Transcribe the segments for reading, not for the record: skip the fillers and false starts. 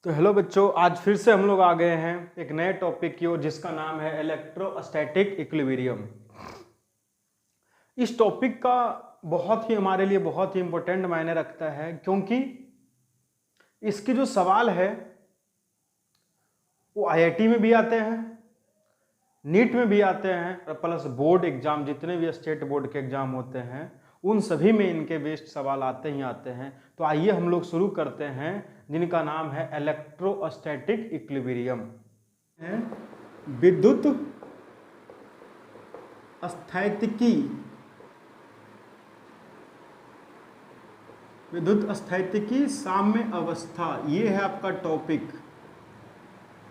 तो हेलो बच्चों, आज फिर से हम लोग आ गए हैं एक नए टॉपिक की ओर जिसका नाम है इलेक्ट्रोस्टैटिक इक्विलिब्रियम। इस टॉपिक का बहुत ही हमारे लिए बहुत ही इंपॉर्टेंट मायने रखता है, क्योंकि इसके जो सवाल है वो आईआईटी में भी आते हैं, नीट में भी आते हैं और प्लस बोर्ड एग्जाम, जितने भी स्टेट बोर्ड के एग्जाम होते हैं उन सभी में इनके बेस्ड सवाल आते ही आते हैं। तो आइए हम लोग शुरू करते हैं, जिनका नाम है इलेक्ट्रोस्टैटिक इक्विलिब्रियम। विद्युत स्थैतिकी साम्य अवस्था, ये है आपका टॉपिक।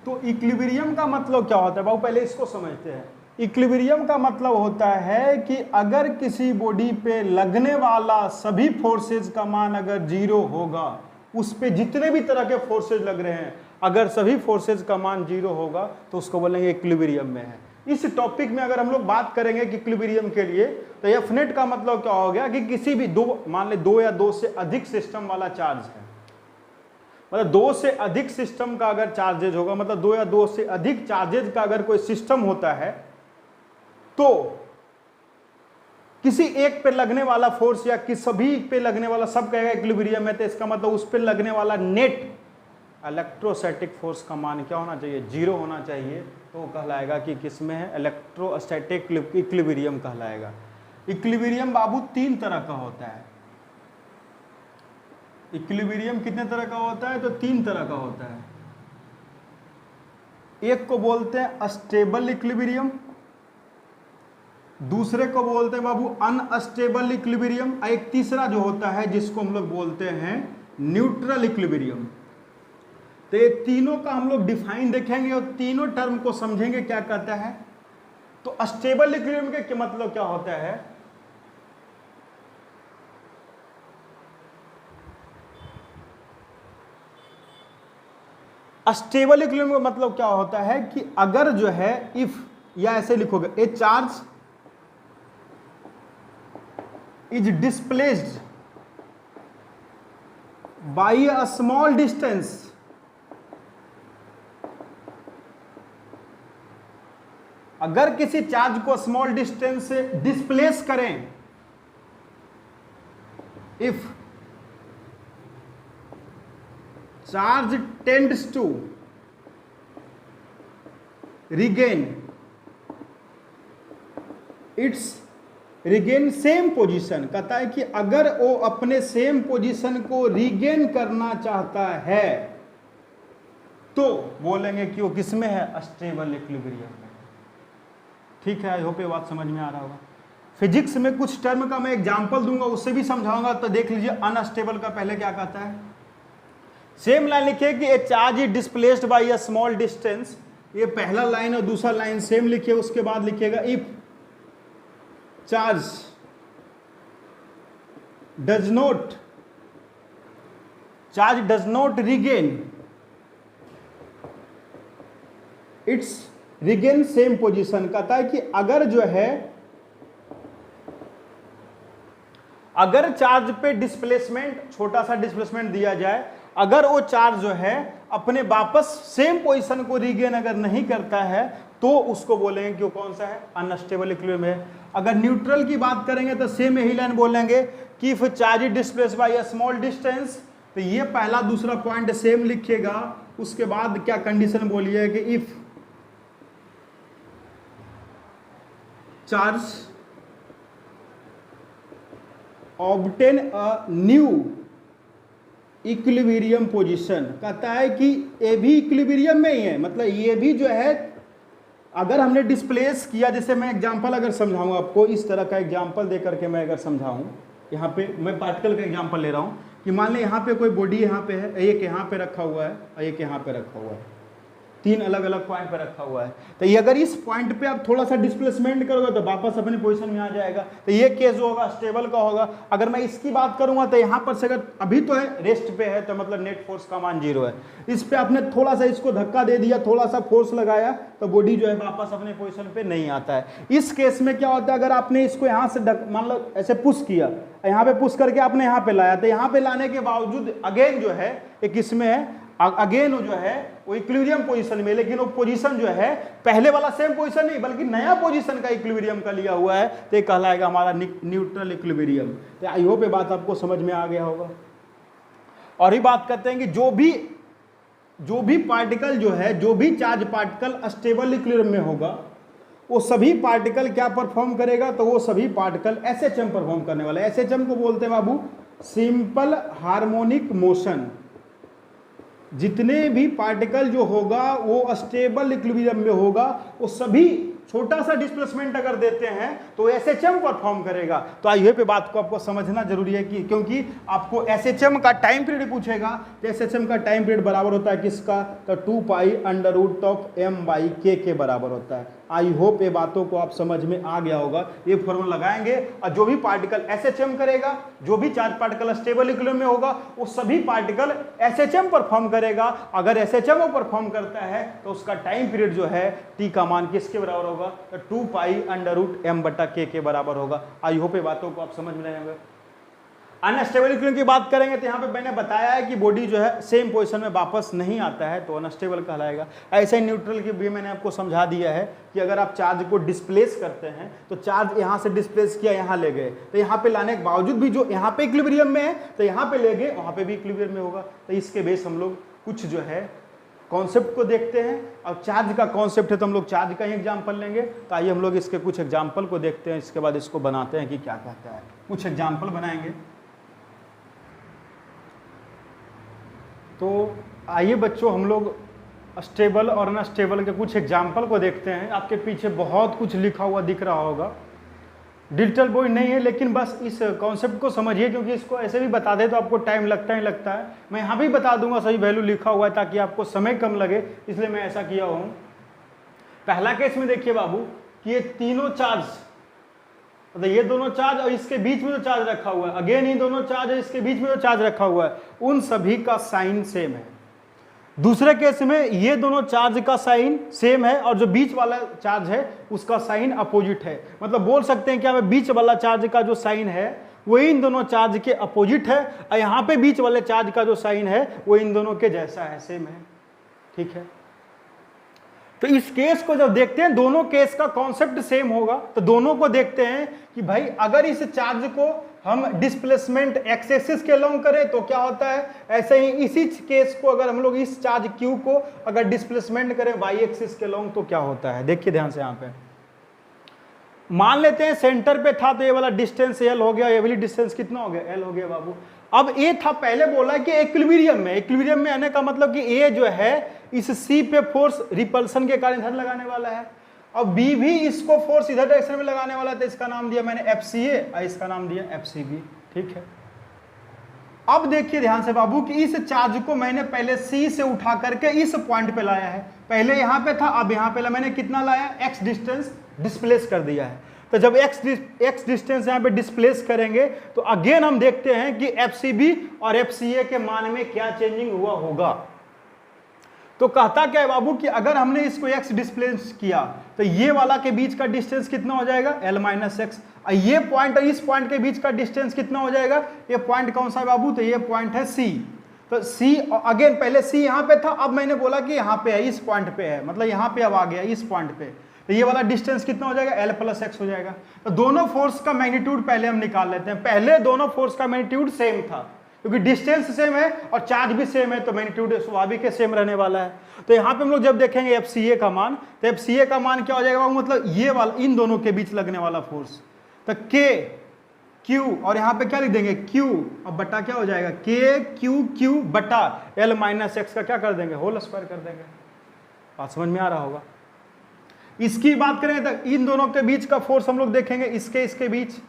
तो इक्विलिब्रियम का मतलब क्या होता है बाबू, पहले इसको समझते हैं। इक्विलिब्रियम का मतलब होता है कि अगर किसी बॉडी पे लगने वाला सभी फोर्सेज का मान अगर जीरो होगा, उस पे जितने भी तरह के फोर्सेज लग रहे हैं अगर सभी फोर्सेज का मान जीरो होगा तो उसको बोलेंगे इक्विलिब्रियम में है। इस टॉपिक में अगर हम लोग बात करेंगे कि इक्विलिब्रियम के लिए, तो एफ नेट का मतलब क्या हो गया कि किसी भी मान ले दो या दो से अधिक सिस्टम वाला चार्ज है, मतलब दो से अधिक सिस्टम का अगर चार्जेज होगा, मतलब दो या दो से अधिक चार्जेज का अगर कोई सिस्टम होता है तो किसी एक पे लगने वाला फोर्स या किसी सभी पे लगने वाला सब कहेगा इक्विलिब्रियम है। तो इसका मतलब उस पे लगने वाला नेट इलेक्ट्रोस्टैटिक फोर्स का मान क्या होना चाहिए, जीरो होना चाहिए। तो कहलाएगा कि किसमें है, इलेक्ट्रोस्टैटिक इक्विलिब्रियम कहलाएगा। इक्विलिब्रियम बाबू तीन तरह का होता है। इक्विलिब्रियम कितने तरह का होता है, तो तीन तरह का होता है। एक को बोलते हैं अस्टेबल इक्विलिब्रियम, दूसरे को बोलते हैं बाबू अनस्टेबल इक्विलिब्रियम, एक तीसरा जो होता है जिसको हम लोग बोलते हैं न्यूट्रल इक्विलिब्रियम। तो ये तीनों का हम लोग डिफाइन देखेंगे और तीनों टर्म को समझेंगे क्या कहता है। तो अस्टेबल इक्विलिब्रियम के मतलब क्या होता है, अस्टेबल इक्विलिब्रियम का मतलब क्या होता है कि अगर जो है इफ, या ऐसे लिखोगे, ए charge is displaced by a small distance, अगर किसी चार्ज को स्मॉल डिस्टेंस से डिस्प्लेस करें, if charge tends to regain its regain same position, कहता है कि अगर वो अपने सेम पोजीशन को रिगेन करना चाहता है तो बोलेंगे कि वो किसमें है, अस्टेबल इक्विलिब्रियम में। ठीक है, आई होप ये बात समझ में आ रहा होगा। फिजिक्स में कुछ टर्म का मैं एग्जांपल दूंगा, उससे भी समझाऊंगा। तो देख लीजिए, अनस्टेबल का पहले क्या कहता है, सेम लाइन लिखिए कि ए charge is displaced by a small distance, ये पहला लाइन और दूसरा लाइन सेम लिखिए। उसके बाद लिखिएगा if charge does not regain its regain same position, कहता है कि अगर जो है, अगर चार्ज पे डिस्प्लेसमेंट, छोटा सा डिस्प्लेसमेंट दिया जाए, अगर वो चार्ज जो है अपने वापस सेम पोजीशन को रीगेन अगर नहीं करता है तो उसको बोलेंगे कि वो कौन सा है, अनस्टेबल इक्विलिब्रियम है। अगर न्यूट्रल की बात करेंगे तो सेम यही लाइन बोलेंगे कि if charge is displaced by a small distance, तो ये पहला दूसरा पॉइंट सेम लिखिएगा। उसके बाद क्या कंडीशन बोलिए कि if charge obtain a new equilibrium position, कहता है कि ये भी इक्विलिब्रियम में ही है, मतलब ये भी जो है अगर हमने डिस्प्लेस किया, जैसे मैं एग्जांपल अगर समझाऊं आपको, इस तरह का एग्जांपल दे करके मैं अगर समझाऊं, यहाँ पे मैं पार्टिकल का एग्जांपल ले रहा हूं कि मान लें यहाँ पे कोई बॉडी यहाँ पे है, एक यहाँ पे रखा हुआ है और एक यहाँ पे रखा हुआ है, तीन अलग अलग पॉइंट पे रखा हुआ है। तो ये अगर इस पॉइंट पे आप थोड़ा सा डिस्प्लेसमेंट करोगे तो वापस अपनी पोजीशन में आ जाएगा। तो ये केस जो होगा स्टेबल का होगा। अगर मैं इसकी बात करूंगा तो यहाँ पर से अगर अभी तो है रेस्ट पे है, तो मतलब नेट फोर्स का मान जीरो है। इस पे आपने थोड़ा सा इसको धक्का दे दिया, थोड़ा सा फोर्स लगाया, तो बॉडी जो है वापस अपने पोजीशन पे नहीं आता है। इस केस में क्या होता है, अगर आपने इसको यहाँ से मान लो ऐसे पुश किया, यहाँ पे पुश करके आपने यहाँ पे लाया, तो यहाँ पे लाने के बावजूद अगेन जो है एक इसमें है अगेन वो जो है वो इक्विलिब्रियम पोजीशन में, लेकिन वो पोजीशन जो है पहले वाला सेम पोजीशन नहीं बल्कि नया पोजीशन का इक्विलिब्रियम का लिया हुआ है, तो ये कहलाएगा हमारा न्यूट्रल इक्विलिब्रियम। तो आई होप ये बात आपको समझ में आ गया होगा। और ही बात करते हैं कि जो भी पार्टिकल जो है, जो भी चार्ज पार्टिकल स्टेबल इक्विलिब्रियम में होगा वो सभी पार्टिकल क्या परफॉर्म करेगा, तो वो सभी पार्टिकल एसएचएम परफॉर्म करने वाले। एसएचएम को बोलते हैं बाबू सिंपल हार्मोनिक मोशन। जितने भी पार्टिकल जो होगा वो स्टेबल इक्विलिब्रियम में होगा, वो सभी छोटा सा डिस्प्लेसमेंट अगर देते हैं तो एसएचएम परफॉर्म करेगा। तो आइए पे बात को आपको समझना जरूरी है कि क्योंकि आपको एसएचएम का टाइम पीरियड पूछेगा, तो एसएचएम का टाइम पीरियड बराबर होता है किसका, तो 2π√m/k के बराबर होता है। आई होप ये बातों को आप समझ में आ गया होगा। ये फॉर्मूला लगाएंगे और जो भी पार्टिकल एसएचएम करेगा, जो भी चार्ज पार्टिकल स्टेबल इक्विलिब्रियम में होगा, वो सभी पार्टिकल एसएचएम परफॉर्म करेगा। अगर एसएचएम वो परफॉर्म करता है तो उसका टाइम पीरियड जो है टी का मान किसके बराबर होगा, तो 2π√m/k के बराबर होगा। आई होप ये बातों को आप समझ में आएंगे। अनस्टेबल इक्विलिब्रियम की बात करेंगे तो यहाँ पे मैंने बताया है कि बॉडी जो है सेम पोजीशन में वापस नहीं आता है तो अनस्टेबल कहलाएगा। ऐसे ही न्यूट्रल की भी मैंने आपको समझा दिया है कि अगर आप चार्ज को डिस्प्लेस करते हैं तो चार्ज यहाँ से डिस्प्लेस किया, यहाँ ले गए, तो यहाँ पे लाने के बावजूद भी जो यहाँ पे इक्विलिब्रियम में है तो यहाँ पे ले गए, वहाँ पे भी इक्विलिब्रियम में होगा। तो इसके बेस हम लोग कुछ जो है कॉन्सेप्ट को देखते हैं। अब चार्ज का कॉन्सेप्ट है तो हम लोग चार्ज का ही एग्जाम्पल लेंगे। तो आइए हम लोग इसके कुछ एग्जाम्पल को देखते हैं, इसके बाद इसको बनाते हैं कि क्या कहता है। कुछ एग्जाम्पल बनाएंगे। तो आइए बच्चों हम लोग स्टेबल और अनस्टेबल के कुछ एग्जाम्पल को देखते हैं। आपके पीछे बहुत कुछ लिखा हुआ दिख रहा होगा, डिजिटल बोर्ड नहीं है, लेकिन बस इस कॉन्सेप्ट को समझिए क्योंकि इसको ऐसे भी बता दे तो आपको टाइम लगता ही लगता है। मैं यहाँ भी बता दूंगा सही वैल्यू लिखा हुआ है ताकि आपको समय कम लगे, इसलिए मैं ऐसा किया हूँ। पहला केस में देखिए बाबू कि ये तीनों चार्ज, तो ये दोनों चार्ज और इसके बीच में जो चार्ज रखा हुआ है, अगेन ये दोनों चार्ज और इसके बीच में जो चार्ज रखा हुआ है, उन सभी का साइन सेम है। दूसरे केस में ये दोनों चार्ज का साइन सेम है और जो बीच वाला चार्ज है उसका साइन अपोजिट है। मतलब बोल सकते हैं कि हमें बीच वाला चार्ज का जो साइन है वो इन दोनों चार्ज के अपोजिट है और यहाँ पे बीच वाले चार्ज का जो साइन है वो इन दोनों के जैसा है, सेम है। ठीक है, तो इस केस को जब देखते हैं दोनों केस का कॉन्सेप्ट सेम होगा। तो दोनों को देखते हैं कि भाई अगर इस चार्ज को हम डिस्प्लेसमेंट एक्स एक्सिस के लॉन्ग करें तो क्या होता है, ऐसे ही इसी केस को अगर हम लोग इस चार्ज क्यू को अगर डिस्प्लेसमेंट करें वाई एक्सिस के लॉन्ग तो क्या होता है। देखिए ध्यान से, यहाँ पे मान लेते हैं सेंटर पे था तो ये वाला डिस्टेंस एल हो गया, ये वाली डिस्टेंस कितना हो गया, एल हो गया बाबू। अब ए था, पहले बोला कि इक्विलिब्रियम में, इक्विलिब्रियम में आने का मतलब कि ए जो है इस सी पे फोर्स रिपल्सन के कारण इधर लगाने वाला है और बी भी इसको फोर्स इधर डायरेक्शन में लगाने वाला है, तो इसका नाम दिया मैंने FCA और इसका नाम दिया FCB। ठीक है, अब देखिए ध्यान से बाबू कि इस चार्ज को मैंने पहले सी से उठा करके इस पॉइंट पे लाया है। पहले यहाँ पे था, अब यहाँ पे मैंने कितना लाया, x डिस्टेंस डिस्प्लेस कर दिया है। तो जब x डिस्टेंस यहाँ पे डिस्प्लेस करेंगे तो अगेन हम देखते हैं कि FCB और FCA के मान में क्या चेंजिंग हुआ होगा। तो कहता क्या है बाबू कि अगर हमने इसको x डिस्प्लेस किया तो ये वाला के बीच का डिस्टेंस कितना हो जाएगा, L-x। ये पॉइंट और इस पॉइंट के बीच का डिस्टेंस कितना हो जाएगा, ये पॉइंट कौन सा है बाबू, तो ये पॉइंट है C। तो C अगेन पहले C यहाँ पे था, अब मैंने बोला कि यहाँ पे है, इस पॉइंट पे है, मतलब यहाँ पे अब आ गया इस पॉइंट पे, तो ये वाला डिस्टेंस कितना हो जाएगा, L+x हो जाएगा। तो दोनों फोर्स का मैग्नीट्यूड पहले हम निकाल लेते हैं। पहले दोनों फोर्स का मैग्नीट्यूड सेम था क्योंकि डिस्टेंस सेम है और चार्ज भी सेम है, तो मैग्नीट्यूड स्वाभाविक है सेम रहने वाला है। तो यहाँ पे हम लोग जब देखेंगे FCA का मान, तो FCA का मान क्या हो जाएगा, मतलब ये वाला इन दोनों के बीच लगने वाला फोर्स, तो K Q और यहाँ पे क्या लिख देंगे Q और बटा क्या हो जाएगा KQ बटा L-x का क्या कर देंगे, होल स्क्वायर कर देंगे। बात समझ में आ रहा होगा। इसकी बात करें तो इन दोनों के बीच का फोर्स हम लोग देखेंगे, इसके बीच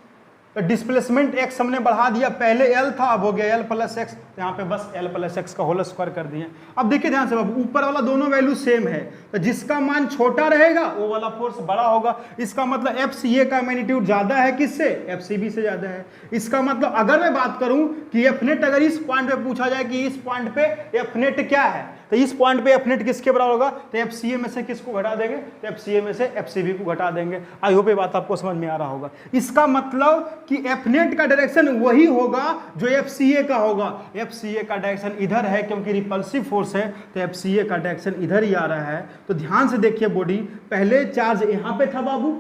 तो डिस्प्लेसमेंट x हमने बढ़ा दिया, पहले L था अब हो गया L+x, यहाँ पे बस L+x का होल स्क्वायर कर दिए। अब देखिए ध्यान से बाबू, ऊपर वाला दोनों वैल्यू सेम है, तो जिसका मान छोटा रहेगा वो वाला फोर्स बड़ा होगा। इसका मतलब FCA का मैग्नीट्यूड ज्यादा है किससे, FCB से ज्यादा है। इसका मतलब अगर मैं बात करूं कि F नेट अगर इस पॉइंट पे पूछा जाए कि इस पॉइंट पे F नेट क्या है, तो इस पॉइंट पे एफ नेट किसके बराबर होगा, तो एफ सी ए में से किसको घटा देंगे, तो एफ सी ए में से एफ सी बी को घटा देंगे। आई होप ये बात आपको समझ में आ रहा होगा। इसका मतलब कि एफ नेट का डायरेक्शन वही होगा जो एफ सी ए का होगा। एफ सी ए का डायरेक्शन इधर है क्योंकि रिपल्सिव फोर्स है, तो एफ सी ए का डायरेक्शन इधर ही आ रहा है। तो ध्यान से देखिए बॉडी, पहले चार्ज यहां पे था बाबू,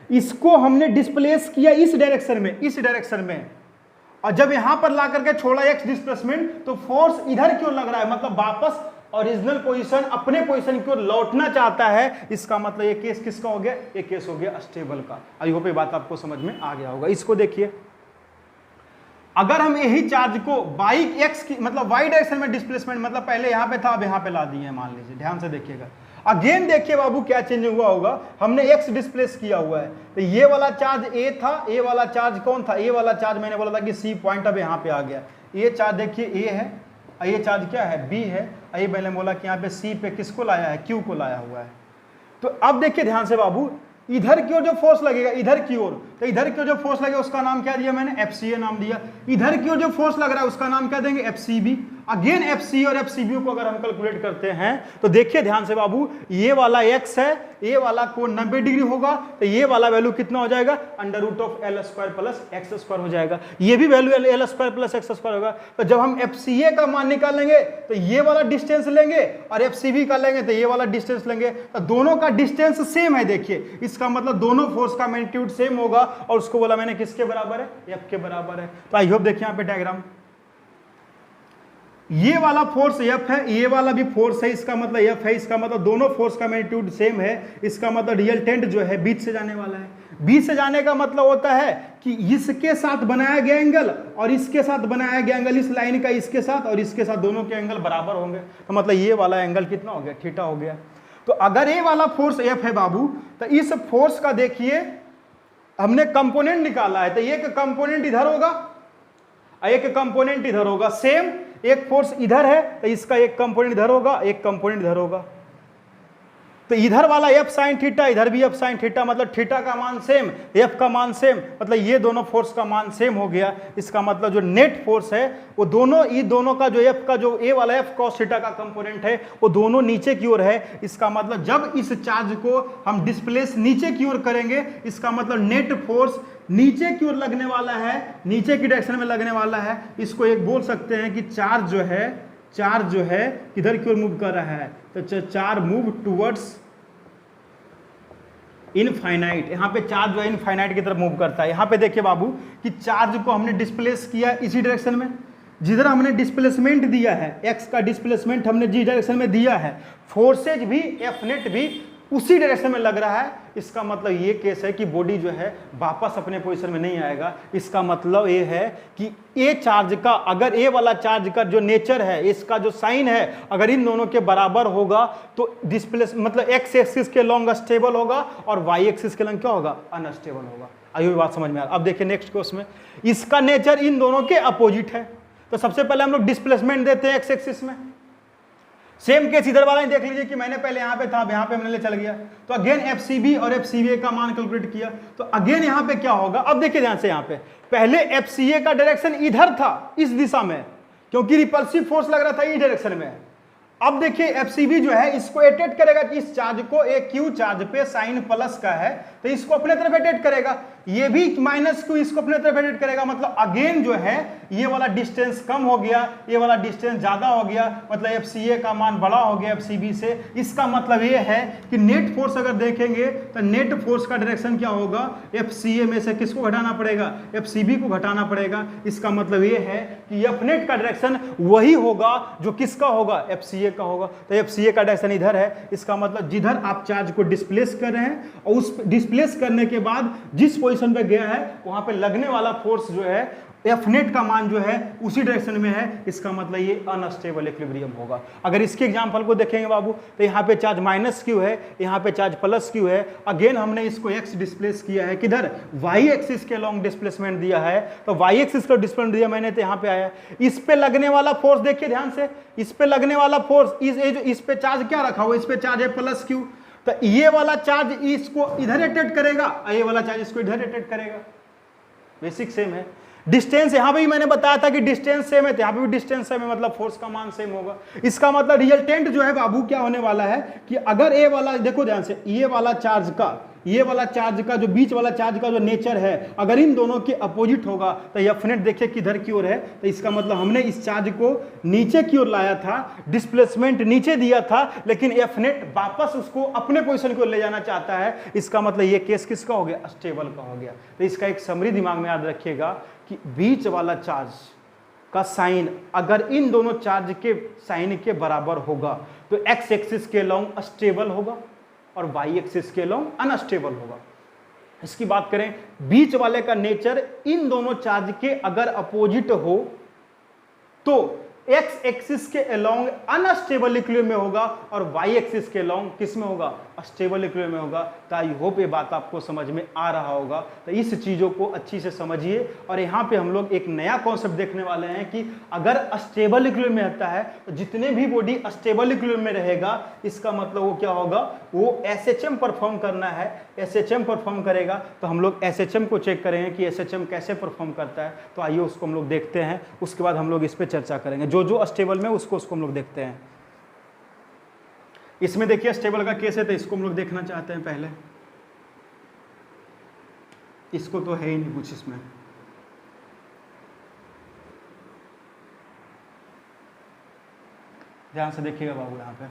इसको हमने डिस्प्लेस किया इस डायरेक्शन में, इस डायरेक्शन में, और जब यहां पर ला करके छोड़ा एक्स डिस्प्लेसमेंट, तो फोर्स इधर क्यों लग रहा है, मतलब वापस ओरिजिनल पोजीशन, अपने पोजीशन की ओर लौटना चाहता है। इसका मतलब ये केस किसका हो गया, ये केस हो गया स्टेबल का। आई होप ये बात आपको समझ में आ गया होगा। इसको देखिए, अगर हम यही चार्ज को बाई एक्स की मतलब वाई डायरेक्शन में डिस्प्लेसमेंट, मतलब पहले यहां पे था अब यहां पे ला दिए, मान लीजिए, ध्यान से देखिएगा। अगेन देखिए बाबू क्या चेंज हुआ होगा, हमने एक्स डिस्प्लेस किया हुआ है, तो ये वाला चार्ज ए था, ए वाला चार्ज कौन था, ए वाला चार्ज मैंने बोला था कि सी पॉइंट, अब यहाँ पे आ गया। ये चार्ज देखिए ए है, ये चार्ज क्या है, बी है, ये मैंने बोला कि यहाँ पे सी पे किसको लाया है, क्यू को लाया हुआ है। तो अब देखिए ध्यान से बाबू, इधर की ओर जो फोर्स लगेगा, इधर की ओर, तो इधर की ओर जो फोर्स लगेगा उसका नाम क्या दिया मैंने, एफ सी ए नाम दिया। इधर की ओर जो फोर्स लग रहा है उसका नाम क्या देंगे, F C B. Again F C और एफ सी बी को अगर हम कैलकुलेट करते हैं तो देखिए ध्यान से बाबू, ये वाला एक्स है, ये वाला कोण 90 डिग्री होगा, तो ये वाला वैल्यू कितना हो जाएगा, under root of L square plus X square हो जाएगा। ये भी value L square plus X square होगा। तो जब हम एफ सी ए का मान निकालेंगे तो ये वाला डिस्टेंस लेंगे, और एफ सी बी का लेंगे तो ये वाला डिस्टेंस लेंगे, तो दोनों का डिस्टेंस सेम है। देखिए इसका मतलब दोनों फोर्स का मैग्नीट्यूड सेम होगा, और उसको बोला मैंने किसके बराबर है, एफ के बराबर है। तो आई होप देखिए यहाँ पे डायग्राम, ये वाला फोर्स एफ है, ये वाला भी फोर्स है, इसका मतलब एफ है, इसका मतलब दोनों फोर्स का मैग्नीट्यूड सेम है। इसका मतलब रिजल्टेंट जो है बीच से जाने वाला है। बीच से जाने का मतलब होता है कि इसके साथ बनाया गया एंगल और इसके साथ बनाया गया एंगल, इस लाइन का इसके साथ और इसके साथ दोनों के एंगल बराबर होंगे, तो मतलब ये वाला एंगल कितना हो गया, थीटा हो गया। तो अगर ये वाला फोर्स एफ है बाबू, तो इस फोर्स का देखिए हमने कंपोनेंट निकाला है, तो एक कंपोनेंट इधर होगा, एक कंपोनेंट इधर होगा, सेम एक फोर्स इधर है तो इसका एक कंपोनेंट इधर होगा, एक कंपोनेंट इधर होगा। तो इधर वाला एफ साइन थीटा, इधर भी एफ साइन थीटा, मतलब थीटा का मान सेम, एफ का मान सेम, मतलब ये दोनों फोर्स का मान सेम हो गया। इसका मतलब जो नेट फोर्स है वो दोनों, ये दोनों का जो एफ का जो ए वाला एफ कॉस थीटा का कंपोनेंट है वो दोनों नीचे की ओर है। इसका मतलब जब इस चार्ज को हम डिस्प्लेस नीचे की ओर करेंगे, इसका मतलब नेट फोर्स नीचे की ओर लगने वाला है, नीचे की डायरेक्शन में लगने वाला है। इसको एक बोल सकते हैं कि चार्ज जो है किधर की ओर मूव कर रहा है, तो चार्ज मूव टुवर्ड्स इनफाइनाइट। यहाँ पे चार्ज जो है इनफाइनाइट की तरफ मूव करता है। यहाँ पे देखिए बाबू कि चार्ज को हमने डिस्प्लेस किया इसी डायरेक्शन में, जिधर हमने डिस्प्लेसमेंट दिया है, एक्स का डिस्प्लेसमेंट हमने जिस डायरेक्शन में दिया है, फोर्सेज भी एफ नेट भी उसी डायरेक्शन में लग रहा है। इसका मतलब ये केस है कि बॉडी जो है वापस अपने पोजीशन में नहीं आएगा। इसका मतलब ये है कि ए चार्ज का, अगर ए वाला चार्ज का जो नेचर है, इसका जो साइन है, अगर इन दोनों के बराबर होगा तो डिस्प्लेस मतलब एक्स एक्सिस के लॉन्ग स्टेबल होगा और वाई एक्सिस के लॉन्ग क्या होगा, अनस्टेबल होगा। आइए बात समझ में आ रहा। अब देखिए नेक्स्ट क्वेश्चन में, इसका नेचर इन दोनों के अपोजिट है। तो सबसे पहले हम लोग डिस्प्लेसमेंट देते हैं एक्स एक्सिस में। सेम केस इधर वाला ही देख लीजिए कि मैंने पहले यहाँ पे था, अब यहाँ पे मैंने ले चल गया, तो अगेन एफ सी बी और एफ सी बी का मान कैलकुलेट किया, तो अगेन यहाँ पे क्या होगा। अब देखिए ध्यान से, यहाँ पे पहले एफ सी ए का डायरेक्शन इधर था, इस दिशा में, क्योंकि रिपल्सिव फोर्स लग रहा था इस डायरेक्शन में। अब देखिए एफ सी बी जो है इसको अटैक करेगा कि इस चार्ज को, एक क्यू चार्ज पे साइन प्लस का है तो इसको अपने तरफ अटैक करेगा, ये भी माइनस क्यू इसको अपने तरफ अटैक करेगा। मतलब अगेन जो है ये वाला डिस्टेंस कम हो गया, ये वाला डिस्टेंस ज्यादा हो गया, मतलब एफ सी ए का मान बड़ा हो गया एफ सी बी से। इसका मतलब ये है कि नेट फोर्स अगर देखेंगे तो नेट फोर्स का डायरेक्शन क्या होगा, एफ सी ए में से किसको घटाना पड़ेगा, एफ सी बी को घटाना पड़ेगा। इसका मतलब ये है कि एफ नेट का डायरेक्शन वही होगा जो किसका होगा, एफ सी ए का होगा। तो एफ सी ए का डायरेक्शन इधर है। इसका मतलब जिधर आप चार्ज को डिस्प्लेस कर रहे हैं और उस डिस्प्लेस करने के बाद जिस पोजीशन पे गया है वहां पे लगने वाला फोर्स जो है एफ नेट का मान जो है उसी डायरेक्शन में है। इसका मतलब ये अनस्टेबल इक्विलिब्रियम होगा। अगर इसके एग्जांपल को देखेंगे बाबू, तो यहाँ पे चार्ज माइनस क्यू है, यहाँ पे चार्ज प्लस क्यू है। अगेन हमने इसको एक्स डिस्प्लेस किया है, किधर, वाई एक्सिस के लॉन्ग डिस्प्लेसमेंट दिया है, तो वाई एक्सिस का डिस्प्लेसमेंट दिया मैंने, तो यहाँ पे आया। इस पे लगने वाला फोर्स देखिए ध्यान से, इस पे लगने वाला फोर्स, इस पे चार्ज क्या रखा हुआ, इस पे चार्ज है प्लस क्यू, तो ये वाला चार्ज इसको इधर अटैक करेगा, ये वाला चार्ज इसको इधर अटैक करेगा। बेसिक सेम है। डिस्टेंस यहाँ पे भी मैंने बताया था कि डिस्टेंस सेम है, तो यहाँ पे भी डिस्टेंस सेम है, मतलब फोर्स का मान सेम होगा। इसका मतलब रिजल्टेंट जो है बाबू क्या होने वाला है कि अगर ए वाला, देखो ध्यान से, ये वाला चार्ज का जो बीच वाला चार्ज का जो नेचर है, अगर इन दोनों के अपोजिट होगा तो एफ नेट देखिए किधर की ओर है, तो इसका मतलब हमने इस चार्ज को नीचे की ओर लाया था, डिस्प्लेसमेंट नीचे दिया था, लेकिन एफ नेट वापस उसको अपने पोजीशन की ओर ले जाना चाहता है। इसका मतलब ये केस किसका हो गया? स्टेबल का हो गया। तो इसका एक समरी दिमाग में याद रखिएगा कि बीच वाला चार्ज का साइन अगर इन दोनों चार्ज के साइन के बराबर होगा तो एक्स एक्सिस के लॉन्ग स्टेबल होगा और वाई एक्सिस के लॉन्ग अनस्टेबल होगा। इसकी बात करें, बीच वाले का नेचर इन दोनों चार्ज के अगर अपोजिट हो तो एक्स एक्सिस के अलोंग अनस्टेबल इक्विलिब्रियम में होगा और वाई एक्सिस के अलोंग किस में होगा? स्टेबल इक्विलिब्रियम में होगा। तो आई होप ये बात आपको समझ में आ रहा होगा। तो इस चीजों को अच्छी से समझिए। और यहाँ पे हम लोग एक नया कॉन्सेप्ट देखने वाले हैं कि अगर स्टेबल इक्विलिब्रियम में रहता है तो जितने भी बॉडी स्टेबल इक्विलिब्रियम में रहेगा, इसका मतलब वो क्या होगा? वो एसएचएम परफॉर्म करना है। एसएचएम परफॉर्म करेगा तो हम लोग एसएचएम को चेक करेंगे कि एसएचएम कैसे परफॉर्म करता है। तो आइए उसको हम लोग देखते हैं, उसके बाद हम लोग इस पर चर्चा करेंगे। जो स्टेबल में उसको हम लोग देखते हैं। इसमें देखिए स्टेबल का केस है, तो इसको हम लोग देखना चाहते हैं पहले। इसको तो है ही नहीं कुछ इसमें। ध्यान से देखिएगा बाबू, यहाँ पे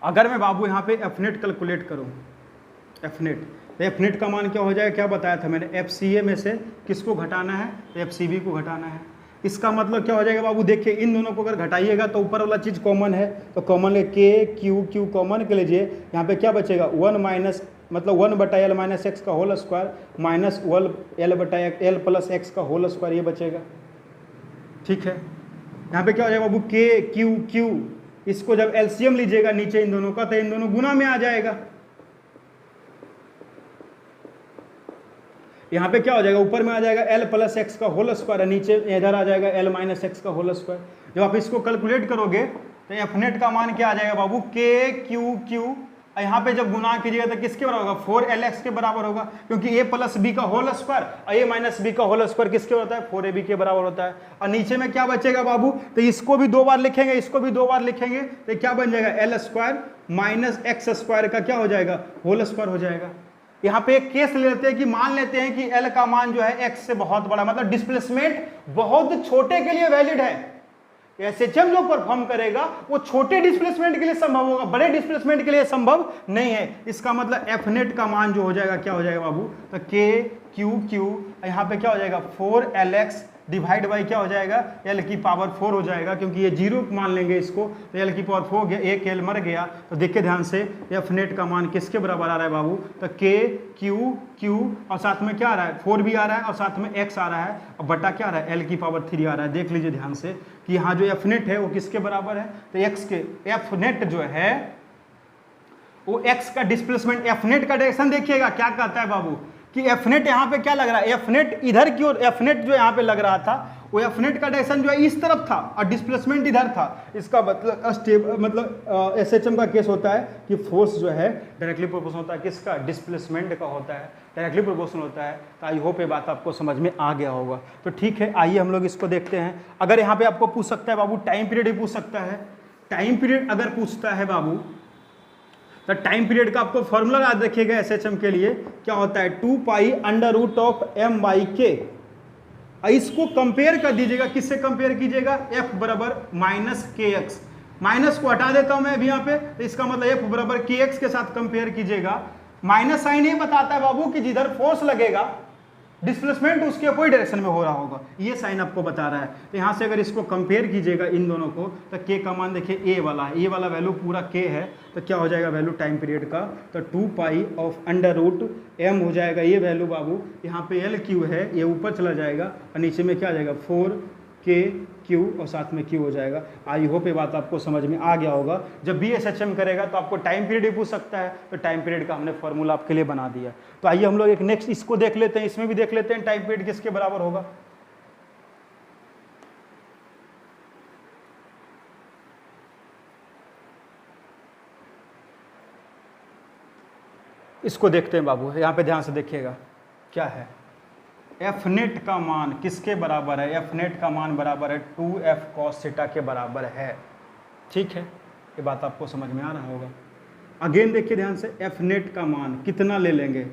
अगर मैं बाबू यहाँ पे एफ नेट कैलकुलेट करूँ, एफ नेट, तो एफ नेट का मान क्या हो जाएगा? क्या बताया था मैंने? एफ सी ए में से किसको घटाना है? एफ सी बी को घटाना है। इसका मतलब क्या हो जाएगा बाबू? देखिए इन दोनों को अगर घटाइएगा तो ऊपर वाला चीज़ कॉमन है, तो कॉमन ले के क्यू कॉमन के लीजिए। यहाँ पे क्या बचेगा? 1 माइनस मतलब 1/l माइनस एक्स का whole square minus 1l/l plus X का होल स्क्वायर, ये बचेगा। ठीक है, यहाँ पे क्या हो जाएगा बाबू? के क्यू, इसको जब एलसीएम लीजिएगा नीचे इन दोनों का, तो इन दोनों गुना में आ जाएगा। यहाँ पे क्या हो जाएगा? ऊपर में आ जाएगा l प्लस एक्स का होल स्क्वायर, नीचे इधर आ जाएगा l माइनस एक्स का होल स्क्वायर। जब आप इसको कैलकुलेट करोगे तो एफ नेट का मान क्या आ जाएगा बाबू? के क्यू, यहाँ पे जब गुना कीजिएगा तो किसके बराबर होगा? 4lx के बराबर होगा, क्योंकि a प्लस बी का होल स्क्वायर और a माइनस बी का होल स्क्वायर किसके होता है? 4ab के बराबर होता है। और नीचे में क्या बचेगा बाबू? तो इसको भी 2 बार लिखेंगे, इसको भी 2 बार लिखेंगे, तो क्या बन जाएगा? l square minus x square का क्या हो जाएगा? होल स्क्वायर हो जाएगा। यहाँ पे एक केस ले लेते हैं कि मान लेते हैं कि L का मान जो है x से बहुत बड़ा, मतलब डिस्प्लेसमेंट बहुत छोटे के लिए वैलिड है। एसएचएम जो परफॉर्म करेगा वो छोटे डिस्प्लेसमेंट के लिए संभव होगा, बड़े डिस्प्लेसमेंट के लिए संभव नहीं है। इसका मतलब एफ नेट का मान जो हो जाएगा, क्या हो जाएगा बाबू? तो के क्यू, यहाँ पे क्या हो जाएगा? 4lx डिवाइड बाई क्या हो जाएगा? l की पावर 4 हो जाएगा, क्योंकि ये 0 मान लेंगे इसको, तो l की पावर 4 हो गया, एक l मर गया। तो देखिए ध्यान से, एफ नेट का मान किसके बराबर आ रहा है बाबू? तो के क्यू और साथ में क्या आ रहा है? 4 भी आ रहा है और साथ में x आ रहा है और बटा क्या आ रहा है? l की पावर 3 आ रहा है। देख लीजिए ध्यान से कि यहाँ जो एफ नेट है वो किसके बराबर है? तो x के एफ नेट जो है वो x का डिस्प्लेसमेंट, एफ नेट का डायरेक्शन देखिएगा क्या कहता है बाबू कि एफ नेट यहाँ पे क्या लग रहा है? एफ नेट इधर की ओर, एफ नेट जो यहाँ पे लग रहा था वो एफ नेट का डायरेक्शन जो है इस तरफ था और डिस्प्लेसमेंट इधर था। इसका मतलब एसएचएम का केस होता है कि फोर्स जो है डायरेक्टली प्रोपोर्शनल होता है किसका? डिस्प्लेसमेंट का होता है, डायरेक्टली प्रोपोर्शनल होता है। तो आई होप ये बात आपको समझ में आ गया होगा। तो ठीक है, आइए हम लोग इसको देखते हैं। अगर यहाँ पे आपको पूछ सकता है बाबू, टाइम पीरियड ही पूछ सकता है। टाइम पीरियड अगर पूछता है बाबू तो टाइम पीरियड का आपको फॉर्मूला याद रखिएगा एसएचएम के लिए, क्या होता है? 2 pi under root of m by K. इसको कंपेयर कर दीजिएगा, किससे कंपेयर कीजिएगा? f बराबर माइनस के एक्स। माइनस को हटा देता हूं मैं अभी यहाँ पे, तो इसका मतलब f बराबर के एक्स के साथ कंपेयर कीजिएगा। माइनस साइन ये बताता है बाबू कि जिधर फोर्स लगेगा डिस्प्लेसमेंट उसके अपोजिट डायरेक्शन में हो रहा होगा, ये साइन आपको बता रहा है। तो यहाँ से अगर इसको कंपेयर कीजिएगा इन दोनों को, तो के का मान देखिए ए वाला है, ए वाला वैल्यू पूरा के है, तो क्या हो जाएगा वैल्यू टाइम पीरियड का? तो 2 pi of under root M हो जाएगा ये वैल्यू बाबू। यहाँ पे एल क्यू है, ये ऊपर चला जाएगा और नीचे में क्या आ जाएगा? 4 के क्यू और साथ में क्यू हो जाएगा। आई होप ये बात आपको समझ में आ गया होगा। जब भी एसएचएम करेगा तो आपको टाइम पीरियड ही पूछ सकता है, तो टाइम पीरियड का हमने फॉर्मूला आपके लिए बना दिया। तो आइए हम लोग एक नेक्स्ट इसको देख लेते हैं, इसमें भी देख लेते हैं टाइम पीरियड किसके बराबर होगा। इसको देखते हैं बाबू, यहाँ पे ध्यान से देखिएगा क्या है। एफ नेट का मान किसके बराबर है, एफ नेट का मान बराबर है 2f cos थीटा के बराबर है। ठीक है, ये बात आपको समझ में आ रहा होगा। अगेन देखिए ध्यान से, एफ नेट का मान कितना ले लेंगे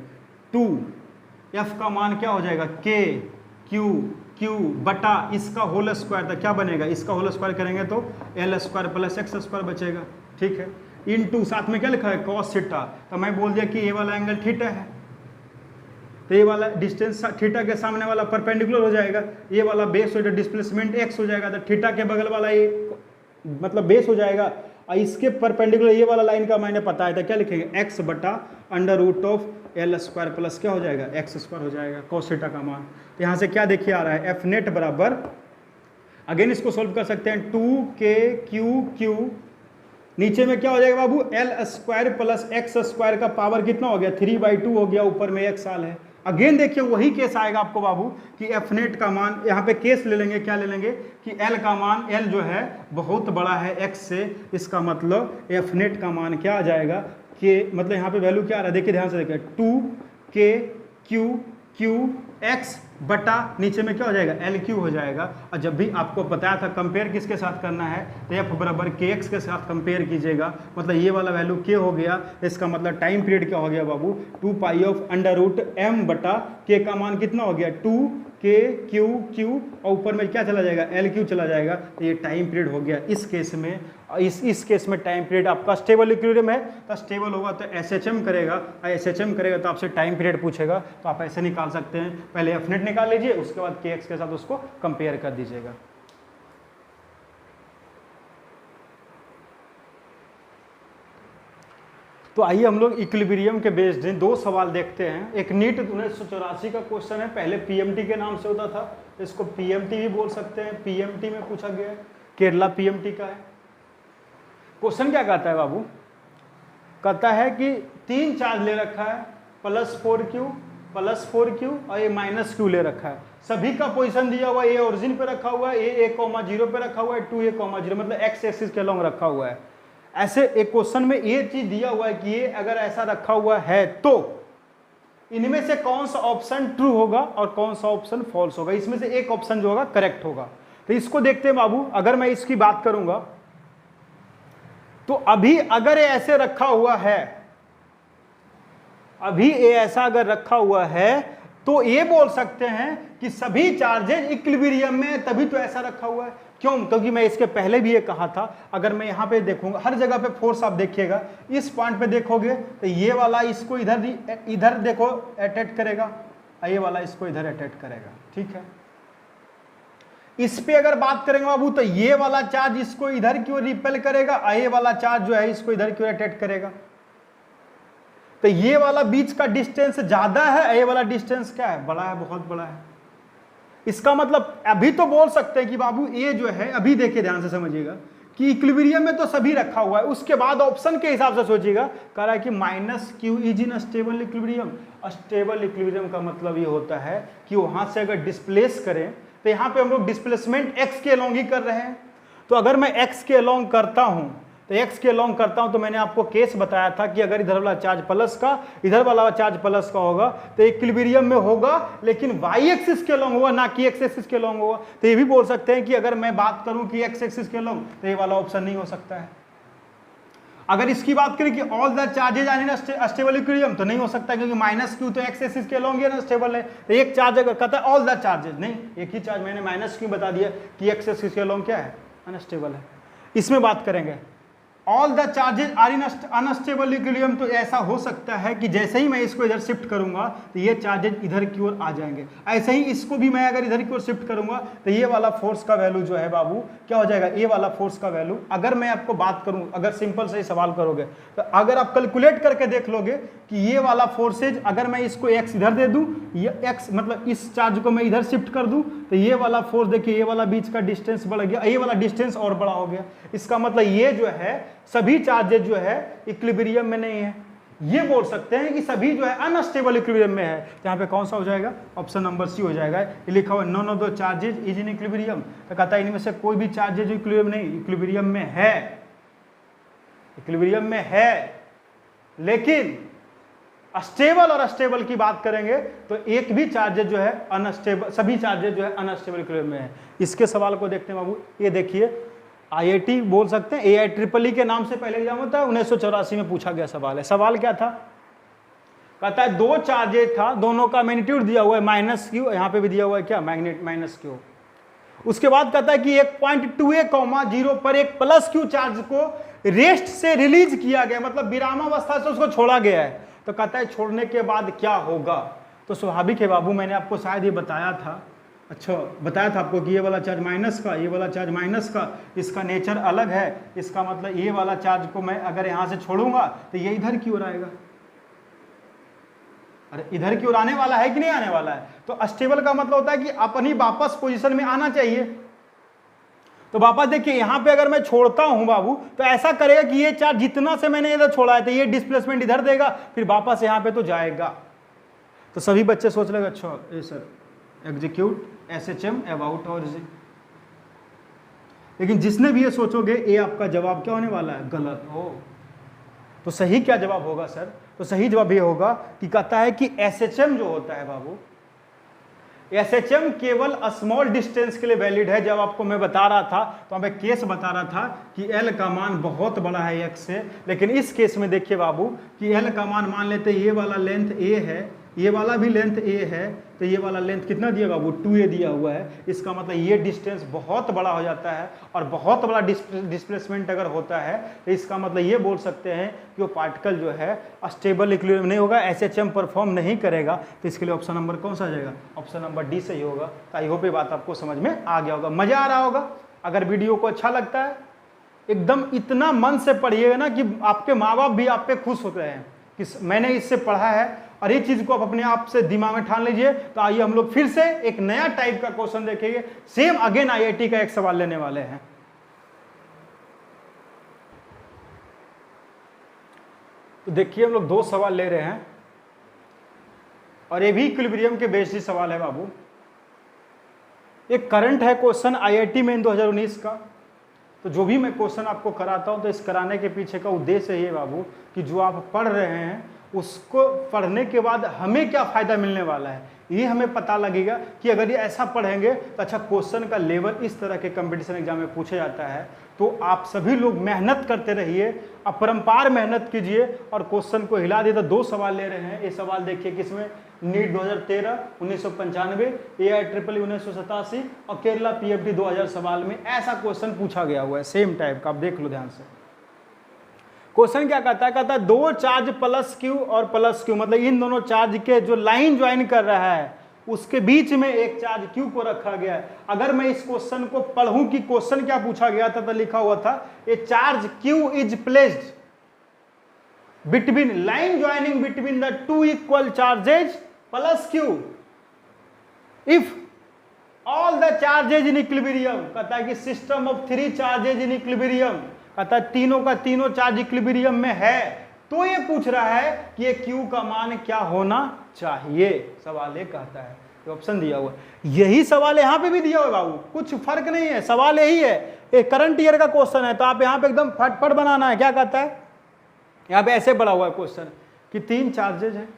2, एफ का मान क्या हो जाएगा k क्यू बटा इसका होल स्क्वायर था, क्या बनेगा, इसका होल स्क्वायर करेंगे तो L square plus X square बचेगा। ठीक है, इनटू साथ में क्या लिखा है cos थीटा, तो मैं बोल दिया कि ये वाला एंगल थीटा है, तो ये वाला डिस्टेंस थीटा के सामने वाला परपेंडिकुलर हो जाएगा, ये वाला बेस हो जाएगा, डिस्प्लेसमेंट एक्स हो जाएगा, तो थीटा के बगल वाला ये मतलब बेस हो जाएगा, और इसके परपेंडिकुलर ये वाला लाइन का मैंने पता है, तो क्या लिखेंगे एक्स बटा under root of L square plus क्या हो जाएगा एक्स स्क्वायर हो जाएगा cos थीटा का मान। तो यहाँ से क्या देखिए आ रहा है, एफ नेट बराबर, अगेन इसको सोल्व कर सकते हैं 2k क्यू, नीचे में क्या हो जाएगा बाबू L square plus X square का पावर कितना हो गया 3/2 हो गया, ऊपर में एक साल है। अगेन देखिए वही केस आएगा आपको बाबू कि एफ नेट का मान, यहाँ पे केस ले लेंगे, क्या ले लेंगे कि एल का मान, एल जो है बहुत बड़ा है एक्स से, इसका मतलब एफ नेट का मान क्या आ जाएगा कि मतलब यहाँ पे वैल्यू क्या आ रहा है, देखिए ध्यान से देखिए 2k क्यू एक्स बटा नीचे में क्या हो जाएगा एल क्यू हो जाएगा। और जब भी आपको बताया था कंपेयर किसके साथ करना है, तो एफ बराबर के एक्स के साथ कंपेयर कीजिएगा, मतलब ये वाला वैल्यू के हो गया, इसका मतलब टाइम पीरियड क्या हो गया बाबू 2 ऑफ अंडर रूट एम बटा के का मान कितना हो गया 2k क्यू और ऊपर में क्या चला जाएगा एल क्यू चला जाएगा, तो ये टाइम पीरियड हो गया इस केस में। इस केस में टाइम पीरियड आपका स्टेबल इक्विलिब्रियम है, तो स्टेबल होगा तो एसएचएम करेगा, और एसएचएम करेगा तो आपसे टाइम पीरियड पूछेगा, तो आप ऐसे निकाल सकते हैं, पहले एफ नेट निकाल लीजिए, उसके बाद के एक्स के साथ उसको कंपेयर कर दीजिएगा। तो आइए हम लोग इक्विलिब्रियम के बेस्ड दो सवाल देखते हैं। एक नीट 1984 का क्वेश्चन है, पहले पीएमटी के नाम से होता था, इसको पीएमटी भी बोल सकते हैं, पीएमटी में पूछा गया है, केरला पीएमटी का है। क्वेश्चन क्या कहता है बाबू, कहता है कि 3 चार्ज ले रखा है +4q और ये -q ले रखा है, सभी का पोजीशन दिया हुआ है, ए ओरिजिन पे रखा हुआ है, ए 0 पे रखा हुआ है, 2 0 मतलब एक्स एक्सिस के लॉन्ग रखा हुआ है। ऐसे एक क्वेश्चन में ये चीज दिया हुआ है कि ये अगर ऐसा रखा हुआ है तो इनमें से कौन सा ऑप्शन ट्रू होगा और कौन सा ऑप्शन फॉल्स होगा, इसमें से एक ऑप्शन जो होगा करेक्ट होगा। तो इसको देखते हैं बाबू, अगर मैं इसकी बात करूंगा तो अभी अगर ये ऐसे रखा हुआ है, अभी ये ऐसा अगर रखा हुआ है तो ये बोल सकते हैं कि सभी चार्जेज इक्विलिब्रियम में, तभी तो ऐसा रखा हुआ है। क्यों, क्योंकि मैं इसके पहले भी ये कहा था, अगर मैं यहाँ पे देखूंगा, हर जगह पे फोर्स आप देखिएगा, इस पॉइंट पे देखोगे तो ये वाला इसको इधर देखो अटैक करेगा, ये वाला इसको इधर अटैक करेगा। ठीक है, इस पे अगर बात करेंगे बाबू तो ये वाला चार्ज इसको इधर की ओर रिपेल करेगा, ये वाला चार्ज जो है इसको इधर की ओर अटैक करेगा। तो ये वाला बीच का डिस्टेंस ज्यादा है, ये वाला डिस्टेंस क्या है, बड़ा है, बहुत बड़ा है। इसका मतलब अभी तो बोल सकते हैं कि बाबू ये जो है, अभी देखिए ध्यान से समझिएगा कि इक्विलिब्रियम में तो सभी रखा हुआ है, उसके बाद ऑप्शन के हिसाब से सोचिएगा, कह रहा है कि -q is in stable equilibrium. Stable equilibrium का मतलब ये होता है कि वहां से अगर डिस्प्लेस करें, तो यहाँ पे हम लोग डिस्प्लेसमेंट x के अलोंग ही कर रहे हैं, तो अगर मैं x के अलोंग करता हूं तो मैंने आपको केस बताया था कि अगर इधर वाला चार्ज प्लस का, इधर वाला चार्ज प्लस का होगा तो इक्विलिब्रियम में होगा, लेकिन y एक्सिस के अलोंग होगा, ना कि x एक्सिस के अलोंग होगा। तो ये भी बोल सकते हैं कि अगर मैं बात करूं कि x एक्सिस के अलोंग, तो ये वाला ऑप्शन नहीं हो सकता है। अगर इसकी बात करें कि all the charges are in stable equilibrium, तो नहीं हो सकता, क्योंकि -q तो x एक्सिस के अलोंग है, स्टेबल है। तो एक चार्ज अगर कहता है ऑल द चार्जेज, नहीं, एक ही चार्ज मैंने -q बता दिया कि x एक्सिस के अलोंग क्या है, अनस्टेबल है। इसमें बात करेंगे all the charges are in unstable equilibrium, तो ऐसा हो सकता है कि जैसे ही मैं इसको इधर शिफ्ट करूंगा तो ये चार्जेज इधर की ओर आ जाएंगे, ऐसे ही इसको भी मैं अगर इधर की ओर शिफ्ट करूंगा तो ये वाला फोर्स का वैल्यू जो है बाबू क्या हो जाएगा, ये वाला फोर्स का वैल्यू, अगर मैं आपको बात करूं, अगर सिंपल से ही सवाल करोगे तो अगर आप कैलकुलेट करके देख लोगे कि ये वाला फोर्सेज, अगर मैं इसको x इधर दे दूं, ये x मतलब इस चार्ज को मैं इधर शिफ्ट कर दूं, तो ये वाला फोर्स देखिए, ये वाला बीच का डिस्टेंस बढ़ गया, ये वाला डिस्टेंस और बड़ा हो गया। इसका मतलब ये जो है सभी चार्जेज जो है इक्विलिब्रियम में नहीं है, ये बोल सकते हैं कि सभी जो है अनस्टेबल इक्विलिब्रियम में है। यहाँ पे कौन सा हो जाएगा, ऑप्शन नंबर सी हो जाएगा। ये लिखा हुआ none of the charges is in equilibrium, तो कहता है इनमें से कोई भी चार्जेज इक्विलिब्रियम नहीं, इक्विलिब्रियम में है, इक्विलिब्रियम में है, लेकिन स्टेबल और अस्टेबल की बात करेंगे तो एक भी चार्जेज जो है अनस्टेबल, सभी चार्जेज जो है अनस्टेबल इक्विलिब्रियम में है। इसके सवाल को देखते हैं बाबू, ये देखिए IIT बोल सकते हैं, AIEEE के नाम से पहले एग्जाम होता है, 1984 में पूछा गया सवाल है। सवाल क्या था, कहता है दो चार्जेज था, दोनों का मैग्नीट्यूड दिया हुआ है -q, यहाँ पे भी दिया हुआ है क्या -q। उसके बाद कहता है कि 1.2a, 0 पर एक +q चार्ज को रेस्ट से रिलीज किया गया, मतलब विरामावस्था से उसको छोड़ा गया है। तो कहता है छोड़ने के बाद क्या होगा। तो स्वाभाविक है बाबू, मैंने आपको शायद ये बताया था, अच्छा बताया था आपको कि ये वाला चार्ज माइनस का, ये वाला चार्ज माइनस का, इसका नेचर अलग है। इसका मतलब ये वाला चार्ज को मैं अगर यहाँ से छोड़ूंगा तो ये इधर की ओर आएगा। अरे इधर की ओर आने वाला है कि नहीं आने वाला है। तो अस्टेबल का मतलब होता है कि अपनी वापस पोजीशन में आना चाहिए। तो वापस देखिए यहाँ पे अगर मैं छोड़ता हूं बाबू, तो ऐसा करेगा कि ये चार्ज जितना से मैंने इधर छोड़ा है तो ये डिस्प्लेसमेंट इधर देगा, फिर वापस यहाँ पे तो जाएगा। तो सभी बच्चे सोच रहे अच्छा ए sir execute SHM about origin, लेकिन जिसने भी ये सोचोगे ये आपका जवाब क्या होने वाला है, गलत हो। तो सही क्या जवाब होगा सर, तो सही जवाब ये होगा कि कहता है कि SHM जो होता है बाबू, SHM केवल स्मॉल डिस्टेंस के लिए वैलिड है। जब आपको मैं बता रहा था तो मैं केस बता रहा था कि L का मान बहुत बड़ा है x से, लेकिन इस केस में देखिए बाबू कि L का मान मान लेते ये वाला लेंथ a है, ये वाला भी लेंथ a है, तो ये वाला लेंथ कितना दिया बाबू 2a दिया हुआ है। इसका मतलब ये डिस्टेंस बहुत बड़ा हो जाता है, और बहुत बड़ा डिस्प्लेसमेंट अगर होता है तो इसका मतलब ये बोल सकते हैं कि वो पार्टिकल जो है स्टेबल इक्विलिब्रियम नहीं होगा, SHM परफॉर्म नहीं करेगा। तो इसके लिए ऑप्शन नंबर कौन सा आ जाएगा, ऑप्शन नंबर डी सही होगा। तो आई होप ये बात आपको समझ में आ गया होगा, मजा आ रहा होगा। अगर वीडियो को अच्छा लगता है एकदम इतना मन से पढ़िएगा ना कि आपके माँ बाप भी आप पे खुश होते हैं कि मैंने इससे पढ़ा है, और ये चीज को आप अपने आप से दिमाग में ठान लीजिए। तो आइए हम लोग फिर से एक नया टाइप का क्वेश्चन देखेंगे, सेम अगेन IIT का एक सवाल लेने वाले हैं। तो देखिए हम लोग दो सवाल ले रहे हैं, और ये भी इक्विलिब्रियम के बेस्ड ही सवाल है बाबू। एक करंट है क्वेश्चन IIT में 2019 का। तो जो भी मैं क्वेश्चन आपको कराता हूं तो इस कराने के पीछे का उद्देश्य ये बाबू कि जो आप पढ़ रहे हैं उसको पढ़ने के बाद हमें क्या फायदा मिलने वाला है, ये हमें पता लगेगा कि अगर ये ऐसा पढ़ेंगे तो अच्छा क्वेश्चन का लेवल इस तरह के कंपटीशन एग्जाम में पूछा जाता है। तो आप सभी लोग मेहनत करते रहिए, अपरंपार मेहनत कीजिए और क्वेश्चन को हिला दिए। तो दो सवाल ले रहे हैं। ये सवाल देखिए किसमें, नीट 2013 1995, AIEEE 1987 और केरला PFD 2000 सवाल में ऐसा क्वेश्चन पूछा गया हुआ है सेम टाइप का। आप देख लो ध्यान से। क्वेश्चन क्या कहता है, कहता है दो चार्ज +q और +q, मतलब इन दोनों चार्ज के जो लाइन ज्वाइन कर रहा है उसके बीच में एक चार्ज q को रखा गया है। अगर मैं इस क्वेश्चन को पढ़ूं कि क्वेश्चन क्या पूछा गया था, तो लिखा हुआ था ए charge q is placed between line joining between the two equal charges +q if all the charges in equilibrium. कहता है कि system of 3 charges in equilibrium, कहता है तीनों का तीनों चार्ज इक्विलिब्रियम में है। तो ये पूछ रहा है कि ये Q का मान क्या होना चाहिए, सवाल ये कहता है। तो ऑप्शन दिया हुआ है, यही सवाल यहाँ पे भी दिया हुआ बाबू, कुछ फर्क नहीं है, सवाल यही है। एक करंट ईयर का क्वेश्चन है, तो आप यहाँ पे एकदम फटफट बनाना है। क्या कहता है, यहाँ पे ऐसे पड़ा हुआ है क्वेश्चन कि 3 चार्जेज है,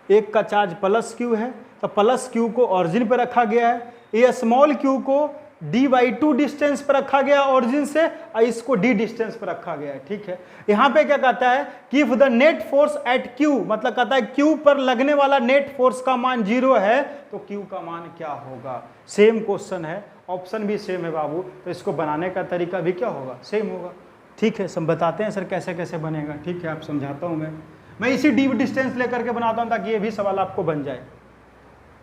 एक का चार्ज +q है, तो +q को ऑरिजिन पे रखा गया है, ये स्मॉल q को d/2 डिस्टेंस पर रखा गया ऑरिजिन से, और इसको d डिस्टेंस पर रखा गया है। ठीक है, यहाँ पे क्या कहता है कि if the net force at q, मतलब कहता है q पर लगने वाला नेट फोर्स का मान 0 है तो q का मान क्या होगा। सेम क्वेश्चन है, ऑप्शन भी सेम है बाबू, तो इसको बनाने का तरीका भी क्या होगा, सेम होगा। ठीक है, सब बताते हैं सर कैसे कैसे बनेगा। ठीक है, आप समझाता हूँ मैं इसी d डिस्टेंस लेकर के बनाता हूँ ताकि ये भी सवाल आपको बन जाए।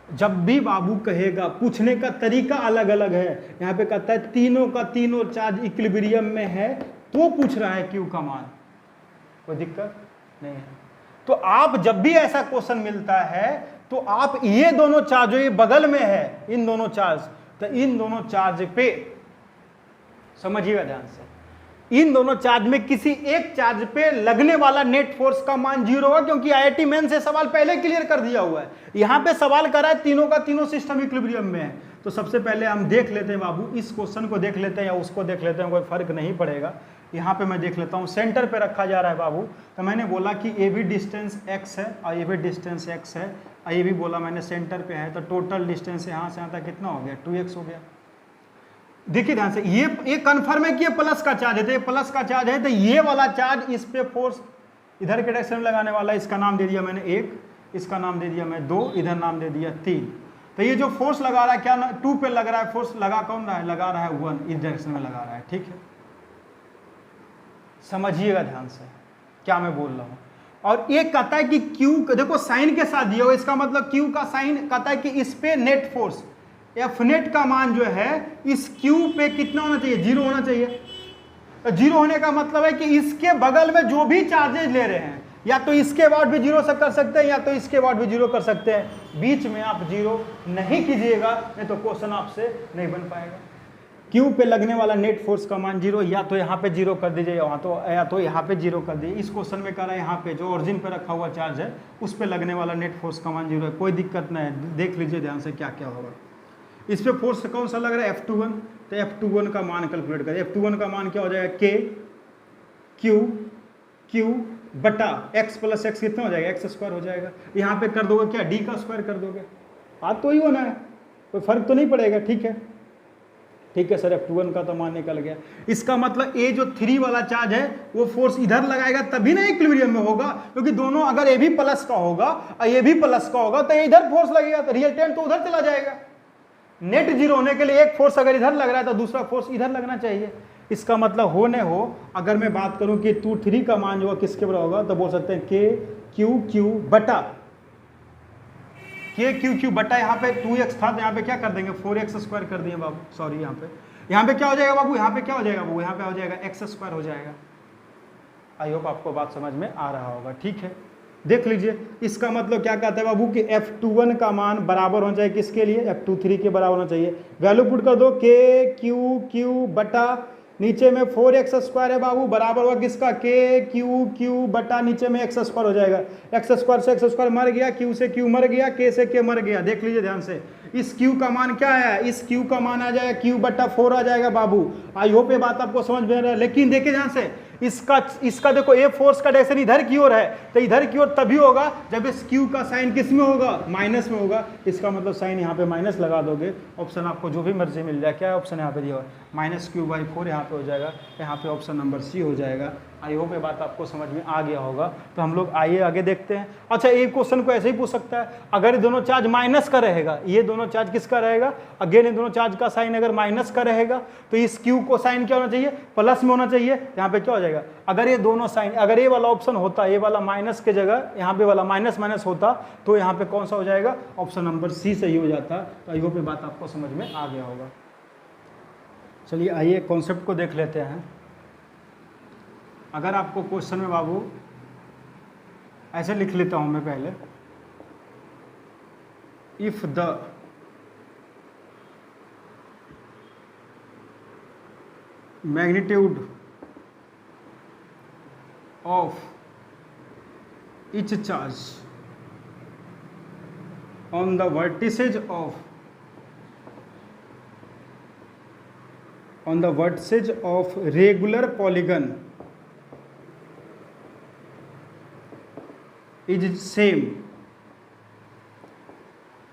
जब भी बाबू कहेगा, पूछने का तरीका अलग अलग है। यहाँ पे कहता है तीनों का तीनों चार्ज इक्विलिब्रियम में है, तो पूछ रहा है Q का मान, कोई दिक्कत नहीं है। तो आप जब भी ऐसा क्वेश्चन मिलता है तो आप ये दोनों चार्ज जो ये बगल में है, इन दोनों चार्ज, तो इन दोनों चार्ज पे समझिएगा ध्यान से, इन दोनों चार्ज में किसी एक चार्ज पे लगने वाला नेट फोर्स का मान 0 होगा, क्योंकि IIT मेन से सवाल पहले क्लियर कर दिया हुआ है। यहां पे सवाल कर रहा है तीनों का तीनों सिस्टम इक्विलिब्रियम में है। तो सबसे पहले हम देख लेते हैं बाबू, इस क्वेश्चन को देख लेते हैं या उसको देख लेते हैं, कोई फर्क नहीं पड़ेगा। यहाँ पे मैं देख लेता हूँ, सेंटर पे रखा जा रहा है बाबू। तो मैंने बोला कि ए भी डिस्टेंस x है और ये भी डिस्टेंस x है और ये भी बोला मैंने सेंटर पे है, तो टोटल डिस्टेंस यहाँ से यहाँ तक कितना हो गया, 2x हो गया। देखिए ध्यान से, ये कन्फर्म है कि ये प्लस का चार्ज है, तो ये प्लस का चार्ज है, तो ये वाला चार्ज इस पे फोर्स इधर के डायरेक्शन में लगाने वाला, इसका नाम दे दिया मैंने 1, इसका नाम दे दिया मैं 2, इधर नाम दे दिया 3। तो ये जो फोर्स लगा रहा है क्या 2 पे लग रहा है, फोर्स लगा कौन रहा है, लगा रहा है 1, इस डायरेक्शन में लगा रहा है। ठीक है, समझिएगा ध्यान से क्या मैं बोल रहा हूं। और ये कहता है कि Q, देखो साइन के साथ दिया हो, इसका मतलब Q का साइन कहता है कि इस पे नेट फोर्स F नेट का मान जो है इस Q पे कितना होना चाहिए, 0 होना चाहिए। तो 0 होने का मतलब है कि इसके बगल में जो भी चार्जेज ले रहे हैं, या तो इसके बाद भी 0 से कर सकते हैं या तो इसके बाद भी 0 कर सकते हैं, बीच में आप 0 नहीं कीजिएगा, नहीं तो क्वेश्चन आपसे नहीं बन पाएगा। Q पे लगने वाला नेट फोर्स का मान 0, या तो यहाँ पे 0 कर दीजिए या तो यहाँ पे 0 कर दीजिए। इस क्वेश्चन में कह रहा है यहाँ पे जो ओरिजिन पे रखा हुआ चार्ज है उस पे लगने वाला नेट फोर्स का मान 0 है, कोई दिक्कत नहीं है। देख लीजिए ध्यान से क्या क्या होगा। इस पे फोर्स कौन सा लग रहा है, F21, तो F21 का मान कैलकुलेट करें। F21 का मान क्या हो जाएगा, K Q बटा x प्लस x कितना हो जाएगा, x² हो जाएगा। यहाँ पे कर दोगे क्या, d का स्क्वायर कर दोगे, बात तो ही होना है, कोई फर्क तो नहीं पड़ेगा। ठीक है, ठीक है सर, F21 का तो मान निकल गया। इसका मतलब ये जो 3 वाला चार्ज है वो फोर्स इधर लगाएगा तभी ना इक्विलिब्रियम में होगा, क्योंकि दोनों अगर ये भी प्लस का होगा और ये भी प्लस का होगा तो ये इधर फोर्स लगेगा, तो रिजल्टेंट तो उधर चला जाएगा। नेट 0 होने के लिए एक फोर्स अगर इधर लग रहा है तो दूसरा फोर्स इधर लगना चाहिए। इसका मतलब हो न हो, अगर मैं बात करूं कि 2-3 का मान जो किसके बराबर होगा, तो बोल सकते हैं K बटा K बटा, यहाँ पे 2x था तो यहाँ पे क्या कर देंगे, 4x² कर दिए बाबू, सॉरी यहाँ पे क्या हो जाएगा बाबू, यहाँ पे क्या हो जाएगा बाबू, यहाँ पे हो जाएगा x² हो जाएगा। आई होप आपको बात समझ में आ रहा होगा। ठीक है, देख लीजिए, इसका मतलब क्या कहता है बाबू कि F21 का मान बराबर होना चाहिए किसके लिए, F23 के बराबर होना चाहिए। वैल्यू पुट कर दो, K बटा नीचे में 4x² है बाबू, बराबर हुआ किसका, K बटा नीचे में x² हो जाएगा। x² से x² मर गया, Q से Q मर गया, K से K मर गया। देख लीजिए ध्यान से, इस Q का मान क्या है, इस Q का मान आ जाएगा Q बटा 4 आ जाएगा बाबू। आई होप ये बात आपको समझ में आ रहा है। लेकिन देखिए ध्यान से, इसका देखो ए फोर्स का डायरेक्शन इधर की ओर है, तो इधर की ओर तभी होगा जब इस Q का साइन किस में होगा, माइनस में होगा। इसका मतलब साइन यहाँ पे माइनस लगा दोगे, ऑप्शन आपको जो भी मर्जी मिल जाए। क्या ऑप्शन यहाँ पे दिया हुआ है, -Q/4 यहाँ पे हो जाएगा, यहाँ पे ऑप्शन नंबर सी हो जाएगा। आई होप ये बात आपको समझ में आ गया होगा। तो हम लोग आइए आगे देखते हैं। अच्छा, एक क्वेश्चन को ऐसे ही पूछ सकता है, अगर ये दोनों चार्ज माइनस का रहेगा, ये दोनों चार्ज किसका रहेगा, अगेन ये दोनों चार्ज का साइन अगर माइनस का रहेगा तो इस Q को साइन क्या होना चाहिए, प्लस में होना चाहिए। यहाँ पे क्या हो जाएगा, अगर ये दोनों साइन, अगर ये वाला ऑप्शन होता, ये वाला माइनस के जगह यहाँ पे वाला माइनस होता, तो यहाँ पे कौन सा हो जाएगा, ऑप्शन नंबर सी सही हो जाता। तो आई होप ये बात आपको समझ में आ गया होगा। चलिए आइए कॉन्सेप्ट को देख लेते हैं। अगर आपको क्वेश्चन में बाबू ऐसे लिख लेता हूं मैं पहले, if the magnitude of each charge on the vertices of regular polygon is same,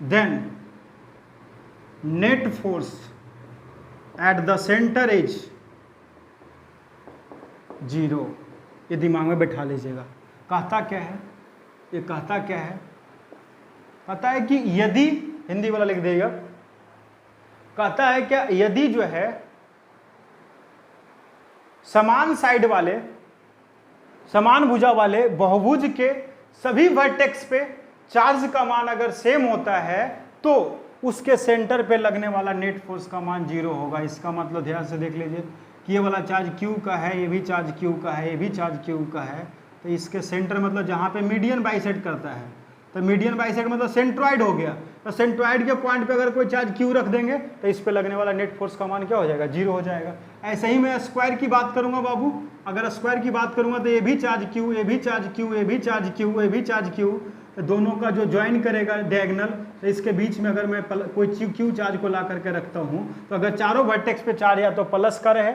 then net force at the center is 0। ये दिमाग में बैठा लीजिएगा। कहता क्या है, ये कहता क्या है, कहता है कि यदि, हिंदी वाला लिख देगा, कहता है क्या, यदि जो है समान साइड वाले, समान भुजा वाले बहुभुज के सभी वर्टेक्स पे चार्ज का मान अगर सेम होता है तो उसके सेंटर पे लगने वाला नेट फोर्स का मान 0 होगा। इसका मतलब ध्यान से देख लीजिए कि ये वाला चार्ज Q का है, ये भी चार्ज Q का है, ये भी चार्ज Q का है, तो इसके सेंटर मतलब जहाँ पे मीडियन बाइसेक्ट करता है, तो मीडियन बाइसेक्ट मतलब सेंट्रॉइड हो गया, तो सेंट्रॉइड के पॉइंट पे अगर कोई चार्ज Q रख देंगे तो इस पे लगने वाला नेट फोर्स का मान क्या हो जाएगा, 0 हो जाएगा। ऐसे ही मैं स्क्वायर की बात करूंगा बाबू, अगर स्क्वायर की बात करूंगा तो ये भी चार्ज Q, ये भी चार्ज Q, ये भी चार्ज Q, ये भी चार्ज Q, तो दोनों का जो ज्वाइन करेगा डायगोनल, तो इसके बीच में अगर मैं कोई Q चार्ज को ला करके रखता हूँ, तो अगर चारों वर्टेक्स पे चार्ज या तो प्लस का रहे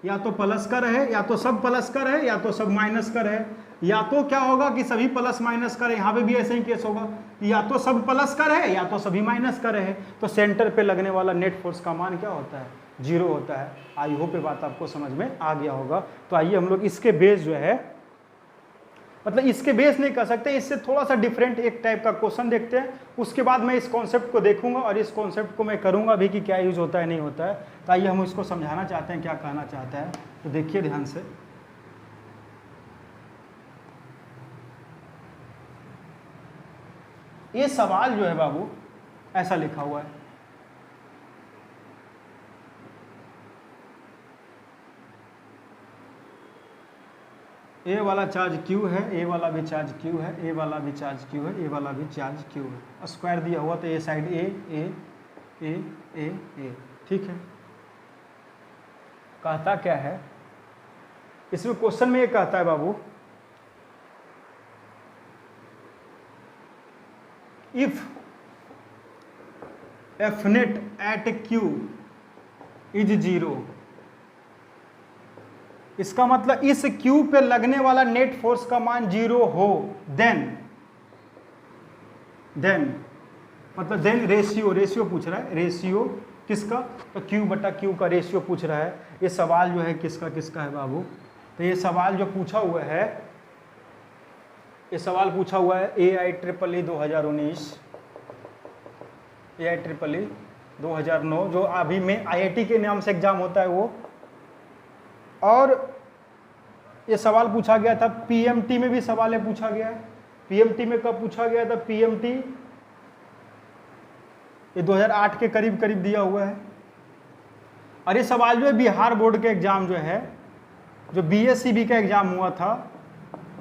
या तो प्लस का रहे, या तो सब प्लस का रहे, या तो सब माइनस का रहे। या तो क्या होगा कि सभी प्लस माइनस का रहे, यहाँ पे भी ऐसे ही केस होगा, या तो सब प्लस का रहे या तो सभी माइनस का रहे। तो सेंटर पे लगने वाला नेट फोर्स का मान क्या होता है? 0 होता है। आई होप ये बात आपको समझ में आ गया होगा। तो आइए हम लोग इसके बेस जो है, मतलब इसके बेस नहीं कर सकते, इससे थोड़ा सा डिफरेंट एक टाइप का क्वेश्चन देखते हैं। उसके बाद मैं इस कॉन्सेप्ट को देखूंगा और इस कॉन्सेप्ट को मैं करूंगा भी कि क्या यूज होता है नहीं होता है। तो आइए हम इसको समझाना चाहते हैं क्या कहना चाहता है। तो देखिए ध्यान से, ये सवाल जो है बाबू ऐसा लिखा हुआ है, ए वाला चार्ज Q है, ए वाला भी चार्ज Q है, ए वाला भी चार्ज Q है, ए वाला भी चार्ज Q है। स्क्वायर दिया हुआ तो ए साइड ए, ठीक है। कहता क्या है इसमें, क्वेश्चन में ये कहता है बाबू, if F net at Q is 0, इसका मतलब इस Q पे लगने वाला नेट फोर्स का मान 0 हो, देन मतलब देन रेशियो पूछ रहा है। रेशियो किसका? तो Q बटा Q का रेशियो पूछ रहा है। ये सवाल जो है किसका किसका है बाबू? तो ये सवाल जो पूछा हुआ है, ये सवाल पूछा हुआ है AIEEE 2019, AIEEE 2009, जो अभी में IIT के नाम से एग्जाम होता है वो। और ये सवाल पूछा गया था PMT में भी सवाल है, पूछा गया है। PMT में कब पूछा गया था? PMT ये 2008 के करीब करीब दिया हुआ है। और ये सवाल जो है बिहार बोर्ड के एग्जाम जो है, जो BSCB का एग्जाम हुआ था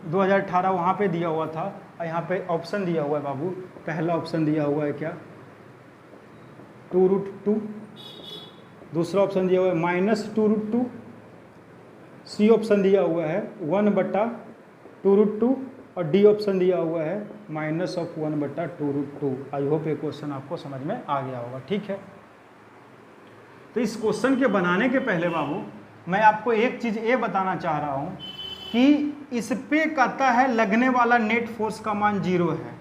2018, वहाँ पे दिया हुआ था। और यहाँ पे ऑप्शन दिया हुआ है बाबू, पहला ऑप्शन दिया हुआ है क्या? 2√2। दूसरा ऑप्शन दिया हुआ है -2√2। सी ऑप्शन दिया हुआ है 1/2√2। और डी ऑप्शन दिया हुआ है -1/2√2। आई होप ये क्वेश्चन आपको समझ में आ गया होगा, ठीक है। तो इस क्वेश्चन के बनाने के पहले बाबू मैं आपको एक चीज़ ये बताना चाह रहा हूँ कि इस पे कहता है लगने वाला नेट फोर्स का मान 0 है।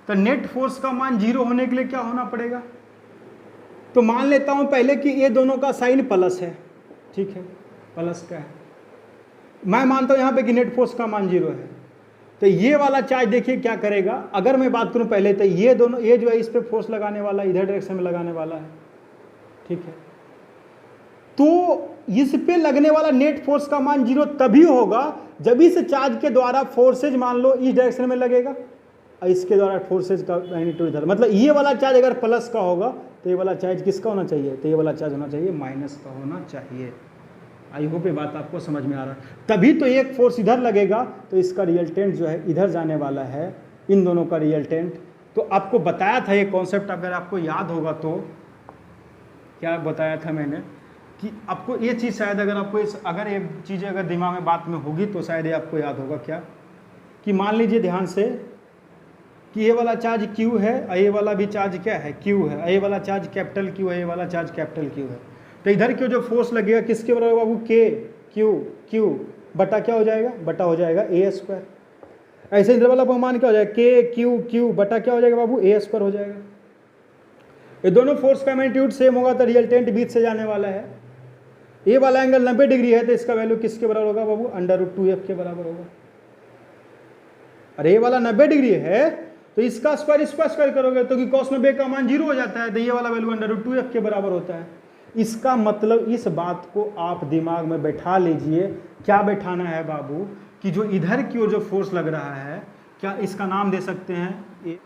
तो नेट फोर्स का मान 0 होने के लिए क्या होना पड़ेगा? तो मान लेता हूँ पहले कि ये दोनों का साइन प्लस है, ठीक है, प्लस का है। मैं मानता हूँ यहाँ पे कि नेट फोर्स का मान 0 है। तो ये वाला चार्ज देखिए क्या करेगा। अगर मैं बात करूँ पहले, तो ये दोनों, ये जो है इस पे फोर्स लगाने वाला, इधर डायरेक्शन में लगाने वाला है, ठीक है। तो इस पे लगने वाला नेट फोर्स का मान 0 तभी होगा जब इस चार्ज के द्वारा फोर्सेज मान लो इस डायरेक्शन में लगेगा और इसके द्वारा फोर्सेज का मैग्नीट्यूड इधर। मतलब ये वाला चार्ज अगर प्लस का होगा तो ये वाला चार्ज किसका होना चाहिए? तो ये वाला चार्ज होना चाहिए माइनस का होना चाहिए। आई होप ये बात आपको समझ में आ रहा है। तभी तो एक फोर्स इधर लगेगा तो इसका रिजल्टेंट जो है इधर जाने वाला है, इन दोनों का रिजल्टेंट। तो आपको बताया था ये कॉन्सेप्ट, अगर आपको याद होगा तो क्या बताया था मैंने कि आपको ये चीज़ शायद अगर आपको अगर ये चीज़ें अगर दिमाग में बात में होगी तो शायद ये आपको याद होगा क्या, कि मान लीजिए ध्यान से कि ये वाला चार्ज Q है और ये वाला भी चार्ज क्या है? Q है। ये वाला चार्ज कैपिटल Q है, ये वाला चार्ज कैपिटल Q है। तो इधर क्यों जो फोर्स लगेगा किसके बराबर बाबू? Q बटा क्या हो जाएगा? बटा हो जाएगा A²। ऐसे इधर वाला मान क्या हो जाएगा? Q बटा क्या हो जाएगा बाबू? A² हो जाएगा। ये दोनों फोर्स का मैग्नीट्यूड सेम होगा तो रिजल्टेंट बीच से जाने वाला है। ये वाला एंगल 90 डिग्री है तो इसका वैल्यू किसके बराबर होगा बाबू? √2f के बराबर होगा। अरे ये वाला 90 डिग्री है तो इसका स्क्वायर करोगे तो कि cos 90 का मान 0 हो जाता है, तो ये वाला वैल्यू √2f के बराबर होता है। इसका मतलब इस बात को आप दिमाग में बैठा लीजिए। क्या बैठाना है बाबू? कि जो इधर की ओर जो फोर्स लग रहा है, क्या इसका नाम दे सकते हैं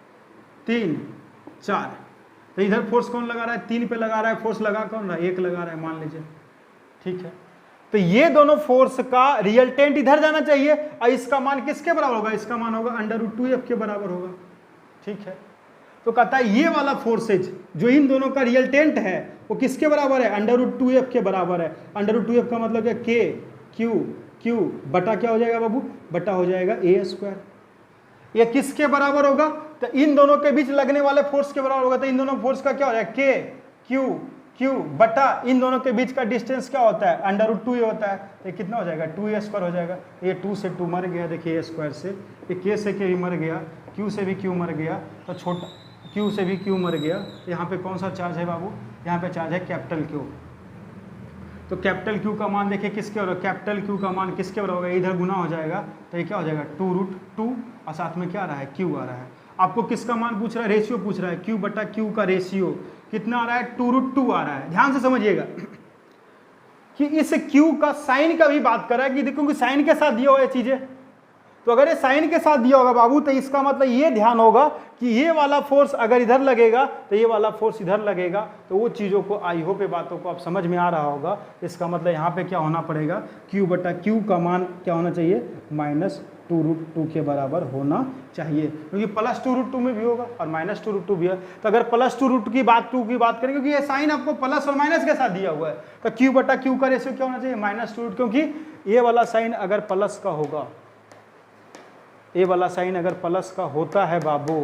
3, 4। तो इधर फोर्स कौन लगा रहा है? 3 पे लगा रहा है फोर्स, लगा कौन रहा है? 1 लगा रहा है मान लीजिए, ठीक है। तो ये दोनों फोर्स का रिजल्टेंट इधर जाना चाहिए और इसका मान किसके बराबर होगा? इसका मान होगा √2f के बराबर होगा, ठीक है। तो कहता है ये वाला फोर्सेज जो इन दोनों का रिजल्टेंट है वो किसके बराबर है? √2f के बराबर है। √2f का मतलब क्या? Q बटा क्या हो जाएगा बाबू? बटा हो जाएगा A²। ये किसके बराबर होगा? तो इन दोनों के बीच लगने वाले फोर्स के बराबर होगा। तो इन दोनों फोर्स का क्या हो जाएगा? क्यू बटा इन दोनों के बीच का डिस्टेंस क्या होता है, अंडर रूट 2 ये होता है, तो ये कितना हो जाएगा 2a² हो जाएगा। ये 2 से 2 मर गया, देखिए a² से, ये k से k भी मर गया, q से भी q मर गया, तो छोटा q से भी q मर गया। तो यहाँ पे कौन सा चार्ज है बाबू, यहाँ पे चार्ज है कैपिटल Q। तो कैपिटल Q का मान देखिए किसके बराबर, कैपिटल Q का मान किसके बराबर होगा, इधर गुना हो जाएगा, तो ये क्या हो जाएगा 2√2 और साथ में क्या आ रहा है q आ रहा है। आपको किसका मान पूछ रहा है, रेशियो पूछ रहा है, q बटा q का रेशियो कितना आ रहा है 2√2 आ रहा है। ध्यान से समझिएगा कि इस q का साइन का भी बात कर रहा है कि देखो कि साइन के साथ दिया हुआ है चीजें, तो अगर ये साइन के साथ दिया होगा बाबू तो इसका मतलब ये ध्यान होगा कि ये वाला फोर्स अगर इधर लगेगा तो ये वाला फोर्स इधर लगेगा। तो वो चीज़ों को आई होप ये बातों को आप समझ में आ रहा होगा। इसका मतलब यहाँ पे क्या होना पड़ेगा, q बटा q का मान क्या होना चाहिए, -2√2 के बराबर होना चाहिए, क्योंकि +2√2 में भी होगा और -2√2 भी है। तो अगर +2√2 की बात करें, क्योंकि ये साइन आपको प्लस और माइनस के साथ दिया हुआ है, तो q बटा q का रेशियो क्या होना चाहिए -2√2, क्योंकि ये वाला साइन अगर प्लस का होगा, ये वाला साइन अगर प्लस का होता है बाबू,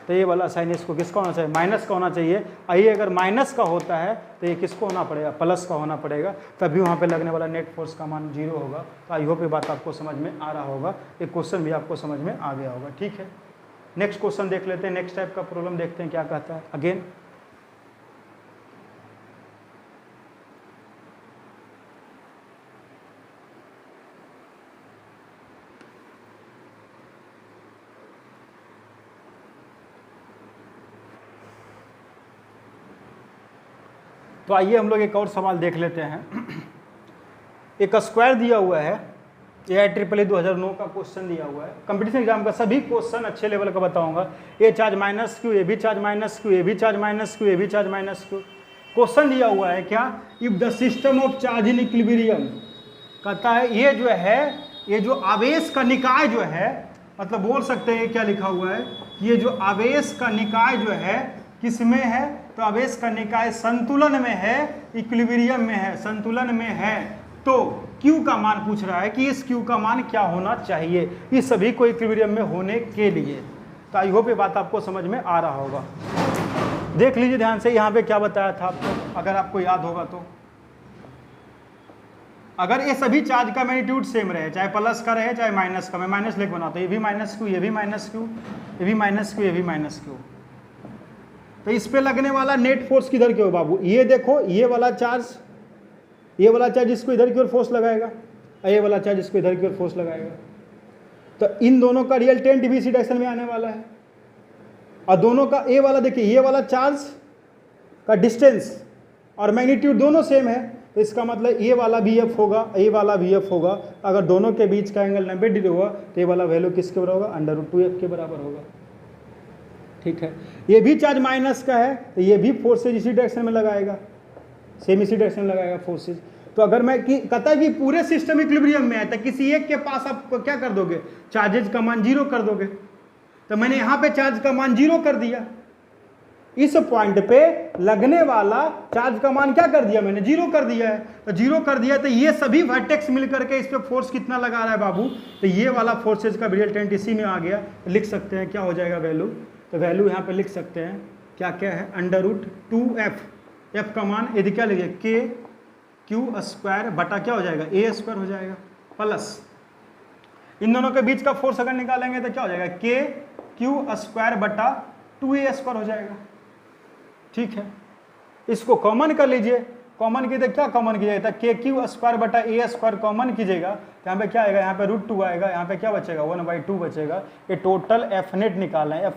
तो ये वाला साइन इसको किसका होना चाहिए, माइनस का होना चाहिए। ये अगर माइनस का होता है तो ये किसको होना पड़ेगा, प्लस का होना पड़ेगा, तभी वहाँ पे लगने वाला नेट फोर्स का मान 0 होगा। तो आई होप ये बात आपको समझ में आ रहा होगा, ये क्वेश्चन भी आपको समझ में आ गया होगा। ठीक है, नेक्स्ट क्वेश्चन देख लेते हैं, नेक्स्ट टाइप का प्रॉब्लम देखते हैं क्या कहता है। अगेन तो आइए हम लोग एक और सवाल देख लेते हैं। एक स्क्वायर दिया हुआ है, AIEEE 2009 का क्वेश्चन दिया हुआ है। कंपटीशन एग्जाम का सभी क्वेश्चन अच्छे लेवल का बताऊंगा। ए चार्ज -q, ए भी चार्ज -q, ए भी चार्ज -q, ए भी चार्ज -q। क्वेश्चन दिया हुआ है क्या, if the system of charge in equilibrium, कहता है ये जो है, ये जो आवेश का निकाय जो है, मतलब बोल सकते हैं क्या लिखा हुआ है, ये जो आवेश का निकाय जो है किस में है, तो आवेश का निकाय संतुलन में है, इक्विलिब्रियम में है, संतुलन में है। तो Q का मान पूछ रहा है कि इस Q का मान क्या होना चाहिए इस सभी को इक्विलिब्रियम में होने के लिए। तो आई होप ये बात आपको समझ में आ रहा होगा। देख लीजिए ध्यान से, यहाँ पे क्या बताया था आपको, अगर आपको याद होगा तो, अगर ये सभी चार्ज का मैग्नीट्यूड सेम रहे, चाहे प्लस का रहे चाहे माइनस का, मैं माइनस लिख बनाता हूँ, ये भी -q, ये भी -q, ये भी -q, ये भी -q, तो इस पे लगने वाला नेट फोर्स किधर के हो बाबू, ये देखो, ये वाला चार्ज इसको इधर की ओर फोर्स लगाएगा, ये वाला चार्ज इसको इधर की ओर फोर्स लगाएगा। तो इन दोनों का रिजल्टेंट भी इसी डायरेक्शन में आने वाला है, और दोनों का ये वाला देखिए, ये वाला चार्ज का डिस्टेंस और मैग्नीट्यूड दोनों सेम है, तो इसका मतलब ये वाला भी F होगा, ये वाला भी F होगा। अगर दोनों के बीच का एंगल 90 डिग्री होगा तो ये वाला वैल्यू किसके बराबर होगा, √2F के बराबर होगा। ठीक है, ये भी चार्ज माइनस का है तो ये भी फोर्सेज इसी डायरेक्शन में लगाएगा, सेम इसी डायरेक्शन में लगाएगा फोर्सेज। तो अगर मैं कहता है कि पूरे सिस्टम इक्विलिब्रियम में है तो किसी एक के पास आप क्या कर दोगे, चार्जेज का मान 0 कर दोगे। तो मैंने यहाँ पे चार्ज का मान 0 कर दिया, इस पॉइंट पे लगने वाला चार्ज का मान क्या कर दिया मैंने, 0 कर दिया है। तो 0 कर दिया तो ये सभी वर्टेक्स मिल करके इस पे फोर्स कितना लगा रहा है बाबू, तो ये वाला फोर्सेज का रिजल्टेंट इसी में आ गया। तो लिख सकते हैं क्या हो जाएगा वैल्यू, तो वैल्यू यहाँ पे लिख सकते हैं क्या क्या है, √2F, F का मान यदि क्या लिखिए KQ² बटा क्या हो जाएगा A² हो जाएगा, प्लस इन दोनों के बीच का फोर्स अगर निकालेंगे तो क्या हो जाएगा KQ² बटा 2A² हो जाएगा। ठीक है, इसको कॉमन कर लीजिए, कॉमन कीजिए क्या कॉमन कीजिएगा, KQ² बटा A² कॉमन कीजिएगा तो यहाँ पे क्या आएगा, यहाँ पे √2 आएगा, यहाँ पे क्या बचेगा 1/2 बचेगा। ये टोटल Fnet निकालना है,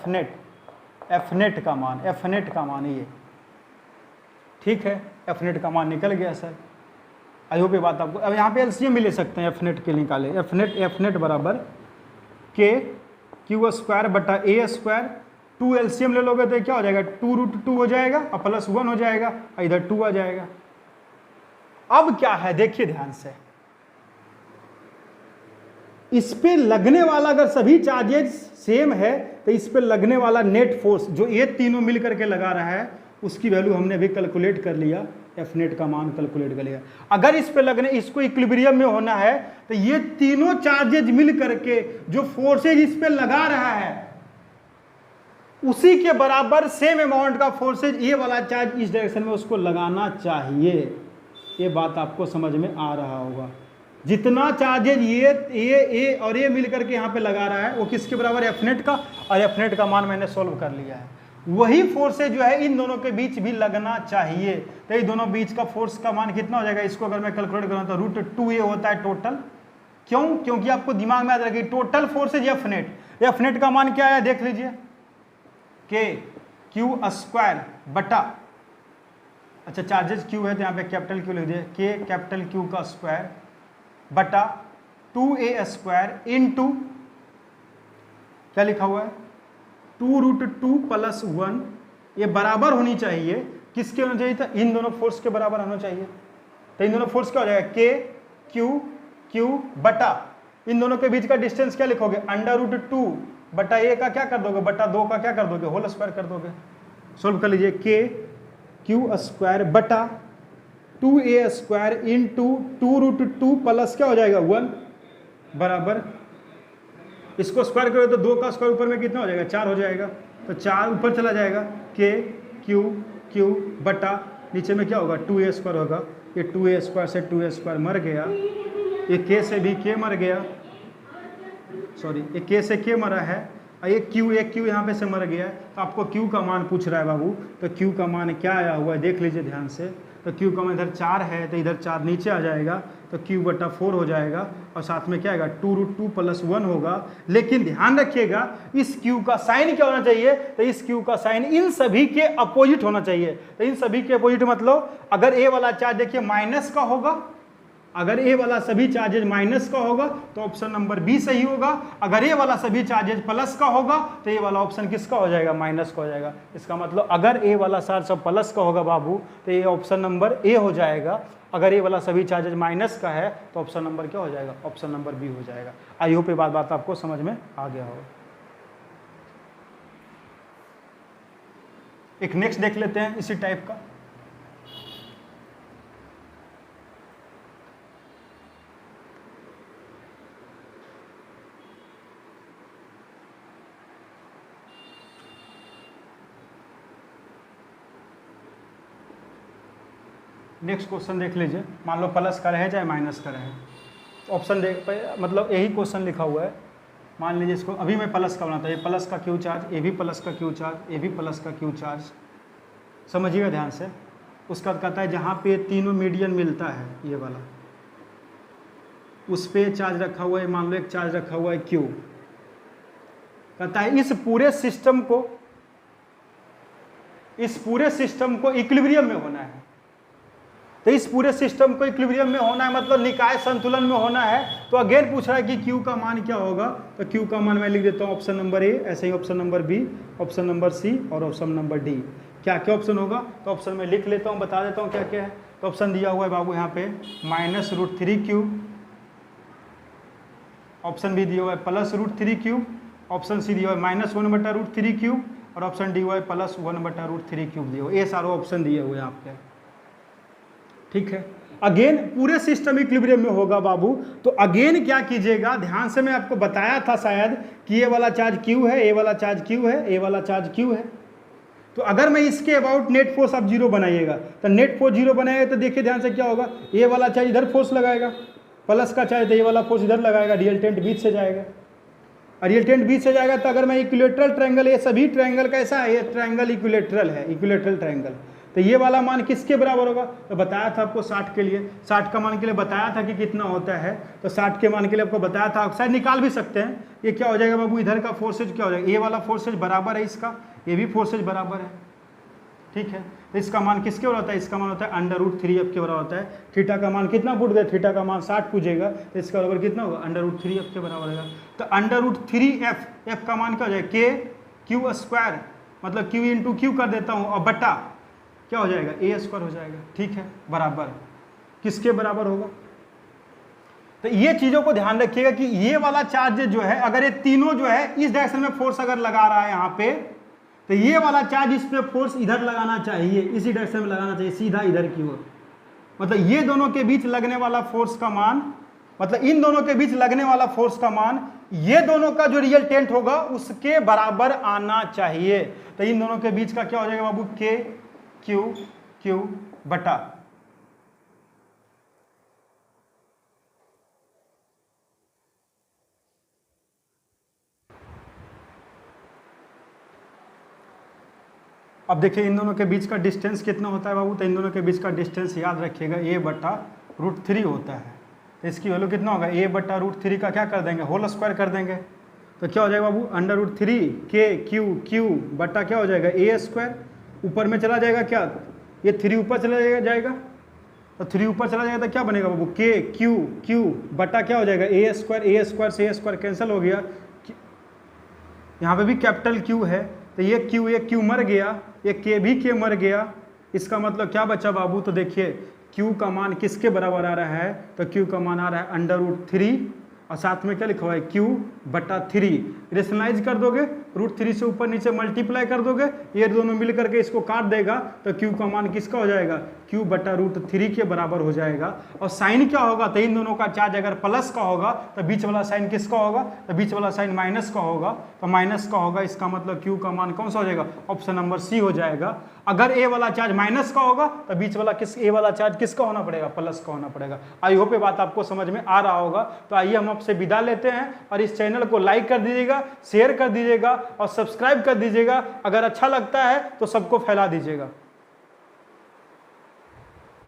Fnet का मान ये, ठीक है, Fnet का मान निकल गया सर। आई होप ये बात आपको, अब यहाँ पे एलसीएम भी ले सकते हैं Fnet के निकाले, Fnet बराबर KQ² बटा A², 2 एलसीएम ले लोगे तो क्या हो जाएगा 2√2 हो जाएगा और +1 हो जाएगा, इधर 2 आ जाएगा। अब क्या है देखिए ध्यान से, इस पे लगने वाला अगर सभी चार्जेज सेम है तो इस पे लगने वाला नेट फोर्स जो ये तीनों मिल करके लगा रहा है उसकी वैल्यू हमने भी कैलकुलेट कर लिया, Fnet का मान कैलकुलेट कर लिया। अगर इस पे लगने, इसको इक्विलिब्रियम में होना है तो ये तीनों चार्जेज मिल करके जो फोर्सेज इस पे लगा रहा है उसी के बराबर सेम अमाउंट का फोर्सेज ये वाला चार्ज इस डायरेक्शन में उसको लगाना चाहिए। ये बात आपको समझ में आ रहा होगा। जितना चार्जेज ये और ये मिलकर के यहाँ पे लगा रहा है वो किसके बराबर है, एफ नेट का, और एफ नेट का मान मैंने सोल्व कर लिया है। वही फोर्सेज जो है इन दोनों के बीच भी लगना चाहिए। तो ये दोनों बीच का फोर्स का मान कितना हो जाएगा, इसको अगर मैं कैलकुलेट करूँ तो √2a होता है टोटल। क्यों? क्योंकि आपको दिमाग में याद रखिए total forces F net, F net का मान क्या है देख लीजिए, k² बटा, अच्छा चार्जेस Q है तो यहाँ पे कैपिटल Q लिख दिए, k कैपिटल Q का स्क्वायर बटा 2a² इंटू क्या लिखा हुआ है 2√2 + 1, ये बराबर होनी चाहिए किसके होना चाहिए था, इन दोनों फोर्स के बराबर होना चाहिए। तो इन दोनों फोर्स क्या हो जाएगा, Q बटा इन दोनों के बीच का डिस्टेंस क्या लिखोगे, √2 बटा a का क्या कर दोगे, बटा 2 का क्या कर दोगे, होल स्क्वायर कर दोगे। सोल्व कर लीजिए, k² बटा 2a² इंटू 2√2 प्लस क्या हो जाएगा 1 बराबर, इसको स्क्वायर करोगे तो 2 का स्क्वायर ऊपर में कितना हो जाएगा 4 हो जाएगा, तो 4 ऊपर चला जाएगा, Q बटा नीचे में क्या होगा 2a² होगा, ये 2a² से 2a² मर गया, ये k से भी k मर गया, सॉरी ये k से k मरा है, और ये Q यहाँ पे से मर गया है। तो आपको Q का मान पूछ रहा है बाबू, तो Q का मान क्या आया हुआ है देख लीजिए ध्यान से। तो Q का मान इधर 4 है तो इधर 4 नीचे आ जाएगा, तो Q/4 हो जाएगा, और साथ में क्या आएगा 2√2 + 1 होगा। लेकिन ध्यान रखिएगा इस Q का साइन क्या होना चाहिए, तो इस Q का साइन इन सभी के अपोजिट होना चाहिए। तो इन सभी के अपोजिट मतलब अगर ए वाला चार्ज देखिए माइनस का होगा, अगर ए वाला सभी चार्जेज माइनस का होगा तो ऑप्शन नंबर बी सही होगा, अगर ए वाला सभी चार्जेज प्लस का होगा तो ये वाला ऑप्शन किसका हो जाएगा, माइनस का हो जाएगा। इसका मतलब अगर ए वाला चार्ज सब प्लस का होगा बाबू तो ये ऑप्शन नंबर ए हो जाएगा, अगर ए वाला सभी चार्जेज माइनस का है तो ऑप्शन नंबर क्या हो जाएगा, ऑप्शन नंबर बी हो जाएगा। आई होप ये बात आपको समझ में आ गया होगा। एक नेक्स्ट देख लेते हैं इसी टाइप का। नेक्स्ट क्वेश्चन देख लीजिए, मान लो प्लस का रहे चाहे माइनस का रहे, ऑप्शन देख मतलब यही क्वेश्चन लिखा हुआ है। मान लीजिए इसको अभी मैं प्लस का बनाता हूँ, ये प्लस का Q चार्ज, ये भी प्लस का Q चार्ज, ये भी प्लस का Q चार्ज, समझिएगा ध्यान से। उसका कहता है जहाँ पे तीनों मीडियन मिलता है ये वाला, उस पर चार्ज रखा हुआ है, मान लो एक चार्ज रखा हुआ है Q, कहता है इस पूरे सिस्टम को इक्विलिब्रियम में होना है। तो इस पूरे सिस्टम को इक्विलिब्रियम में होना है मतलब निकाय संतुलन में होना है। तो अगेन पूछ रहा है कि Q का मान क्या होगा, तो Q का मान मैं लिख देता हूँ ऑप्शन नंबर ए, ऐसे ही option number B, option number C और ऑप्शन नंबर डी। क्या क्या ऑप्शन होगा, तो ऑप्शन में लिख लेता हूँ, बता देता हूँ क्या क्या है। तो ऑप्शन दिया हुआ है बाबू यहाँ पे -√3Q, ऑप्शन बी दिया हुआ है +√3Q, ऑप्शन सी दिया हुआ है -1/√3Q, और ऑप्शन डी हुआ है +1/√3Q दिया हुआ है। ये सारे ऑप्शन दिए हुए हैं आपके, ठीक है। अगेन पूरे सिस्टम इक्विलिब्रियम में होगा बाबू, तो अगेन क्या कीजिएगा, ध्यान से मैं आपको बताया था शायद कि ये वाला चार्ज Q है, ये वाला चार्ज Q है, ये वाला चार्ज Q है। तो अगर मैं इसके अबाउट नेट फोर्स आप 0 बनाइएगा, तो नेट फोर्स 0 बनाएगा तो देखिए ध्यान से क्या होगा, ये वाला चार्ज इधर फोर्स लगाएगा, प्लस का चार्ज तो ये वाला फोर्स इधर लगाएगा, रिजल्टेंट बीच से जाएगा, और रिजल्टेंट बीच से जाएगा। तो अगर मैं इक्विलेटरल ट्रायंगल, ये सभी ट्रायंगल कैसा है, ये ट्रायंगल इक्विलेटरल है, इक्विलेटरल ट्रायंगल, तो ये वाला मान किसके बराबर होगा, तो बताया था आपको 60 के लिए, 60 का मान के लिए बताया था कि कितना होता है, तो 60 के मान के लिए आपको बताया था, शायद निकाल भी सकते हैं। ये क्या हो जाएगा बाबू, इधर का फोर्सेज क्या हो जाएगा, ये वाला फोर्सेज बराबर है इसका, ये भी फोर्सेज बराबर है, ठीक है। तो इसका मान किसके बराबर होता है, इसका मान होता है √3f के बराबर होता है। थीटा का मान कितना पूछ गया, थीटा का मान 60 पूछेगा, तो इसका बराबर कितना होगा, √3f के बराबर होगा। तो √3f, f का मान क्या हो जाएगा, KQ², मतलब Q इंटू Q कर देता हूँ, और बटा क्या हो जाएगा, a² हो जाएगा, ठीक है, बराबर किसके बराबर होगा। तो ये चीजों को ध्यान रखिएगा कि ये वाला चार्ज जो है, अगर ये तीनों जो है इस डायरेक्शन में फोर्स अगर लगा रहा है यहाँ पे, तो ये वाला चार्ज इस पे फोर्स इधर लगाना चाहिए, इसी डायरेक्शन में लगाना चाहिए, सीधा इधर की ओर। मतलब ये दोनों के बीच लगने वाला फोर्स का मान मतलब इन दोनों के बीच लगने वाला फोर्स का मान ये दोनों का जो रिजल्टेंट होगा उसके बराबर आना चाहिए। तो इन दोनों के बीच का क्या हो जाएगा बाबू, के क्यू क्यू बटा अब देखिए इन दोनों के बीच का डिस्टेंस कितना होता है बाबू, तो इन दोनों के बीच का डिस्टेंस याद रखिएगा a बटा √3 होता है। तो इसकी वैल्यू कितना होगा, a बटा √3 का क्या कर देंगे, होल स्क्वायर कर देंगे। तो क्या हो जाएगा बाबू, √3 के क्यू क्यू बटा क्या हो जाएगा a स्क्वायर, ऊपर में चला जाएगा क्या, ये 3 ऊपर चला जाएगा, तो 3 ऊपर चला जाएगा तो क्या बनेगा बाबू, के क्यू क्यू बटा क्या हो जाएगा a स्क्वायर से a स्क्वायर कैंसिल हो गया, यहाँ पे भी कैपिटल क्यू है तो ये क्यू मर गया, ये के भी के मर गया। इसका मतलब क्या बचा बाबू, तो देखिए क्यू का मान किसके बराबर आ रहा है, तो क्यू का मान आ रहा है √3 और साथ में क्या लिखा हुआ है क्यू बटा 3। रेशनलाइज कर दोगे, √3 से ऊपर नीचे मल्टीप्लाई कर दोगे, ये दोनों मिल करके इसको काट देगा तो क्यू का मान किसका हो जाएगा, क्यू बटा √3 के बराबर हो जाएगा। और साइन क्या होगा, तो इन दोनों का चार्ज अगर प्लस का होगा तो बीच वाला साइन किसका होगा, तो बीच वाला साइन माइनस का होगा, तो माइनस का होगा। इसका मतलब क्यू का मान कौन सा हो जाएगा, ऑप्शन नंबर सी हो जाएगा। अगर ए वाला चार्ज माइनस का होगा तो बीच वाला ए वाला चार्ज किसका होना पड़ेगा, प्लस का होना पड़ेगा। आई होप ये बात आपको समझ में आ रहा होगा। तो आइए हम आपसे विदा लेते हैं और इस चैनल को लाइक कर दीजिएगा, शेयर कर दीजिएगा और सब्सक्राइब कर दीजिएगा। अगर अच्छा लगता है तो सबको फैला दीजिएगा।